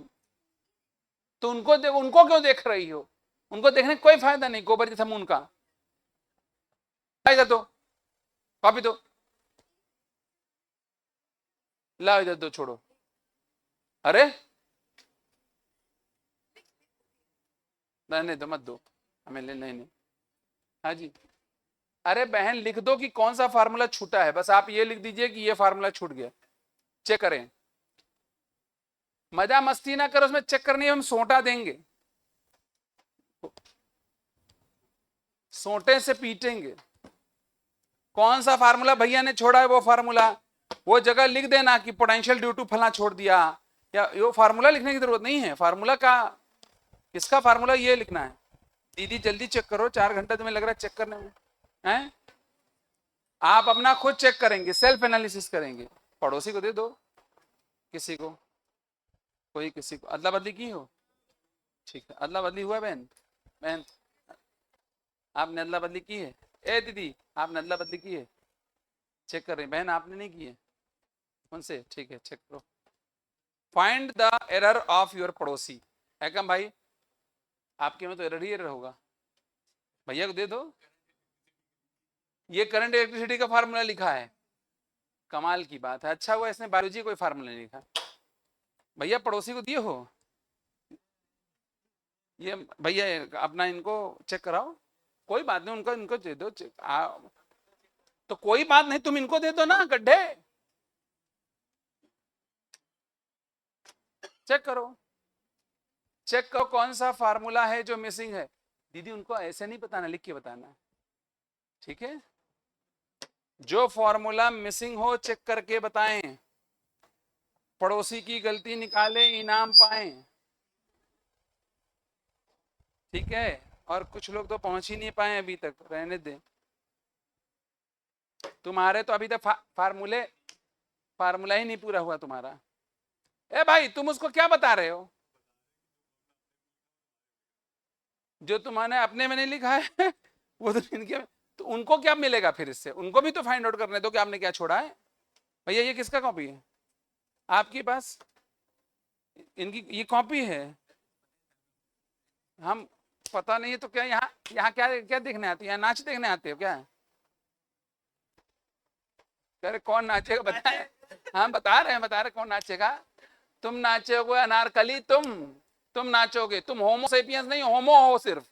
तो उनको क्यों देख रही हो? उनको देखने का कोई फायदा नहीं। गोबर जैसा मुंह उनका। इधर दो, कॉपी दो, लाओ इधर दो, छोड़ो। अरे नहीं तो मत दो हमें, नहीं नहीं। हाँ जी, अरे बहन लिख दो कि कौन सा फार्मूला छूटा है, बस आप ये लिख दीजिए कि ये फार्मूला छूट गया। चेक करें। मजा मस्ती ना करो, उसमें चेक करनी है, हम सोटा देंगे, सोटे से पीटेंगे। कौन सा फार्मूला भैया ने छोड़ा है वो फार्मूला, वो जगह लिख देना कि पोटेंशियल ड्यू टू फला छोड़ दिया, या वो फार्मूला लिखने की जरूरत नहीं है। फार्मूला का किसका फार्मूला ये लिखना है। दीदी जल्दी चेक करो, 4 घंटा तुम्हें लग रहा है चेक करने में हैं? आप अपना खुद चेक करेंगे, सेल्फ एनालिसिस करेंगे। पड़ोसी को दे दो, किसी को, कोई किसी को अदला बदली की हो, ठीक है। अदला बदली हुआ बहन? बहन आपने अदला बदली की है? ए दीदी आपने अदला बदली की है? चेक कर रहे हैं। बहन आपने नहीं की है? उनसे ठीक है, चेक करो। Find the error of your पड़ोसी। एकम भाई आपके में तो एरर ही एरर होगा, भैया को दे दो। ये करंट इलेक्ट्रिसिटी का फार्मूला लिखा है, कमाल की बात है। अच्छा हुआ इसने बायोलॉजी कोई फार्मूला नहीं लिखा। भैया पड़ोसी को दिए हो ये? भैया अपना इनको चेक कराओ, कोई बात नहीं, उनको इनको दे दो तो कोई बात नहीं, तुम इनको दे दो ना गड्ढे, चेक करो। चेक करो कौन सा फार्मूला है जो मिसिंग है। दीदी उनको ऐसे नहीं बताना, लिख के बताना, ठीक है। जो फॉर्मूला मिसिंग हो चेक करके बताएं, पड़ोसी की गलती निकाले, इनाम पाएं, ठीक है। और कुछ लोग तो पहुंच ही नहीं पाए अभी तक, रहने दे। तुम्हारे तो अभी तक फार्मूला ही नहीं पूरा हुआ तुम्हारा। ए भाई तुम उसको क्या बता रहे हो जो तुम्हारे अपने में नहीं लिखा है वो तो इनके, तो उनको क्या मिलेगा फिर इससे? उनको भी तो फाइंड आउट करने दो कि आपने क्या छोड़ा है। भैया ये किसका कॉपी है आपके पास? इनकी ये कॉपी है, हम पता नहीं है तो क्या यहाँ यहाँ क्या क्या देखने आते हो? यहाँ नाच देखने आते हो क्या? अरे कौन नाचेगा बताए? हाँ बता रहे कौन नाचेगा। तुम नाचोगे अनारकली, तुम नाचोगे। तुम होमो सेपियंस नहीं, होमो हो सिर्फ।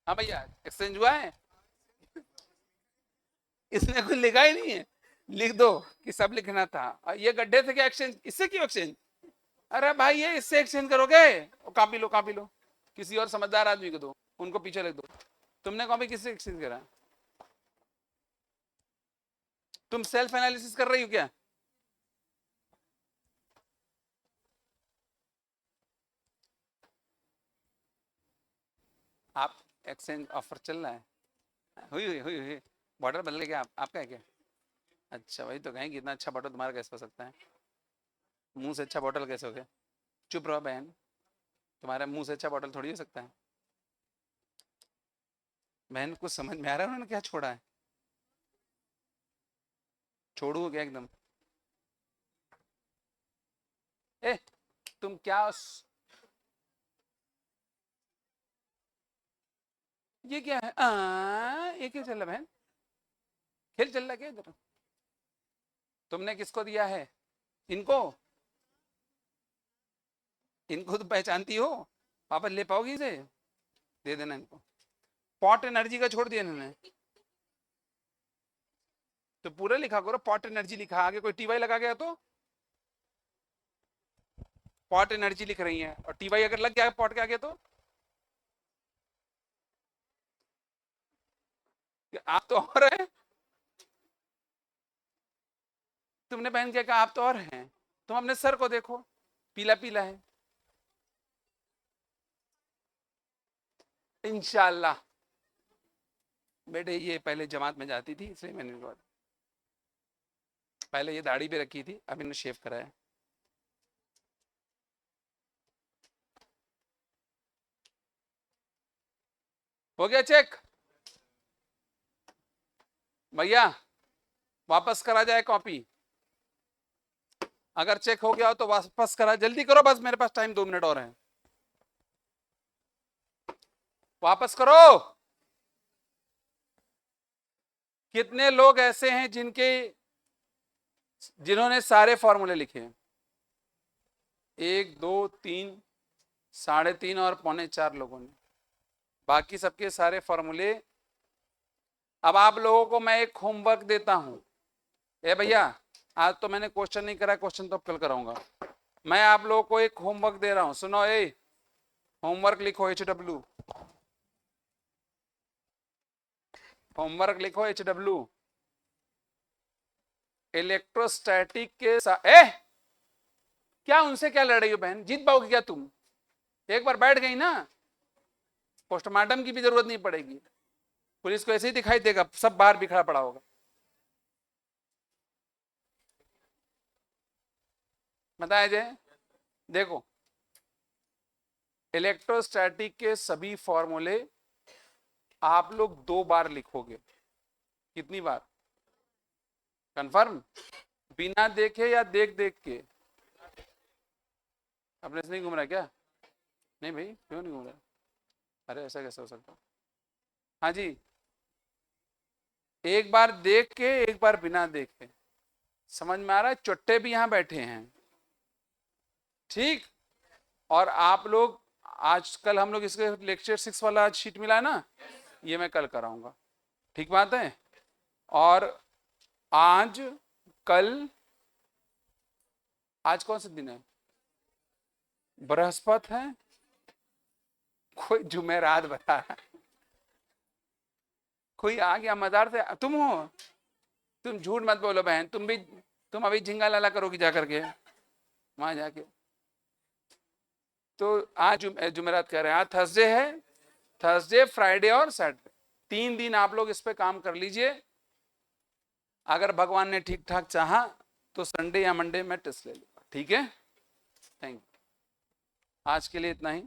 हाँ भैया एक्सचेंज हुआ है? इसने कुछ लिखा ही नहीं है, लिख दो कि सब लिखना था। और ये गड्ढे से क्या एक्सचेंज, इससे क्यों एक्सचेंज? अरे भाई ये इससे एक्सचेंज करोगे? कॉपी लो, कॉपी लो, किसी और समझदार आदमी को दो, उनको पीछे रख दो। तुमने कॉपी किससे एक्सचेंज करा? तुम सेल्फ एनालिसिस कर रही हो क्या? आप एक्सचेंज ऑफर चल रहा है? हुई बॉर्डर बदल गया आपका है क्या? अच्छा वही तो कहेंगे, इतना अच्छा बॉटल तुम्हारा कैसे हो सकता है? मुंह से अच्छा बॉटल कैसे हो गया? चुप रहो बहन, तुम्हारे मुंह से अच्छा बॉटल थोड़ी हो सकता है। बहन कुछ समझ में आ रहा है उन्होंने क्या छोड़ा है? छोड़ू क्या एकदम? ए तुम क्या ये क्या है? ये क्या चल रहा बहन? खेल चल रहा क्या इधर? तुमने किसको दिया है? इनको? इनको तो पहचानती हो, वापस ले पाओगी इसे? दे देना इनको। पॉट एनर्जी का छोड़ दिया इन्होंने, तो पूरा लिखा करो। पॉट एनर्जी लिखा, आगे कोई टीवाई लगा गया तो पॉट एनर्जी लिख रही है, और टीवाई अगर लग गया पॉट के आगे तो आप तो और है। तुमने बहन क्या कहा? आप तो और हैं। तुम अपने सर को देखो, पीला पीला है। इंशाल्लाह बेटे, ये पहले जमात में जाती थी इसलिए मैंने इनको, पहले ये दाढ़ी भी रखी थी, अब इन्हें शेव कराया। हो गया चेक? भैया वापस करा जाए कॉपी, अगर चेक हो गया हो तो वापस करा, जल्दी करो बस, मेरे पास टाइम 2 मिनट और है। वापस करो। कितने लोग ऐसे हैं जिन्होंने सारे फॉर्मूले लिखे हैं? 1 2 3 3.5 और 3.25 लोगों ने, बाकी सबके सारे फॉर्मूले। अब आप लोगों को मैं एक होमवर्क देता हूं। ए भैया आज तो मैंने क्वेश्चन नहीं करा, क्वेश्चन तो अब कल कराऊंगा। मैं आप लोगों को एक होमवर्क दे रहा हूं, सुनो। होमवर्क लिखो HW, होमवर्क लिखो HW। इलेक्ट्रोस्टैटिक के साथ क्या उनसे क्या लड़ रही हो बहन, जीत पाओगी क्या तुम? एक बार बैठ गई ना, पोस्टमार्टम की भी जरूरत नहीं पड़ेगी, पुलिस को ऐसे ही दिखाई देगा सब बाहर बिखरा पड़ा होगा। बताया जाए, देखो इलेक्ट्रोस्टैटिक के सभी फॉर्मूले आप लोग 2 बार लिखोगे। कितनी बार? कंफर्म? बिना देखे या देख देख के? अपने से नहीं घूम रहा क्या? नहीं भाई, क्यों नहीं घूम रहा? अरे ऐसा कैसे हो सकता? हाँ जी, एक बार देख के, एक बार बिना देखे। समझ में आ रहा है? चुट्टे भी यहां बैठे हैं, ठीक। और आप लोग आजकल हम लोग इसके लेक्चर 6 वाला शीट मिला है ना, ये मैं कल कराऊंगा, ठीक बात है। और आज कल, आज कौन सा दिन है? बृहस्पति है, कोई जुमेरात बता रहा, कोई आ गया मजार से, तुम हो? तुम झूठ मत बोलो बहन, तुम अभी झिंगा लाला करोगी जाकर के वहां जाके। तो आज जुमेरात कह रहे हैं, आज थर्सडे है, थर्सडे फ्राइडे और सैटरडे, 3 दिन आप लोग इस पे काम कर लीजिए। अगर भगवान ने ठीक ठाक चाहा तो संडे या मंडे में टेस्ट ले लूंगा, ठीक है। थैंक यू, आज के लिए इतना ही।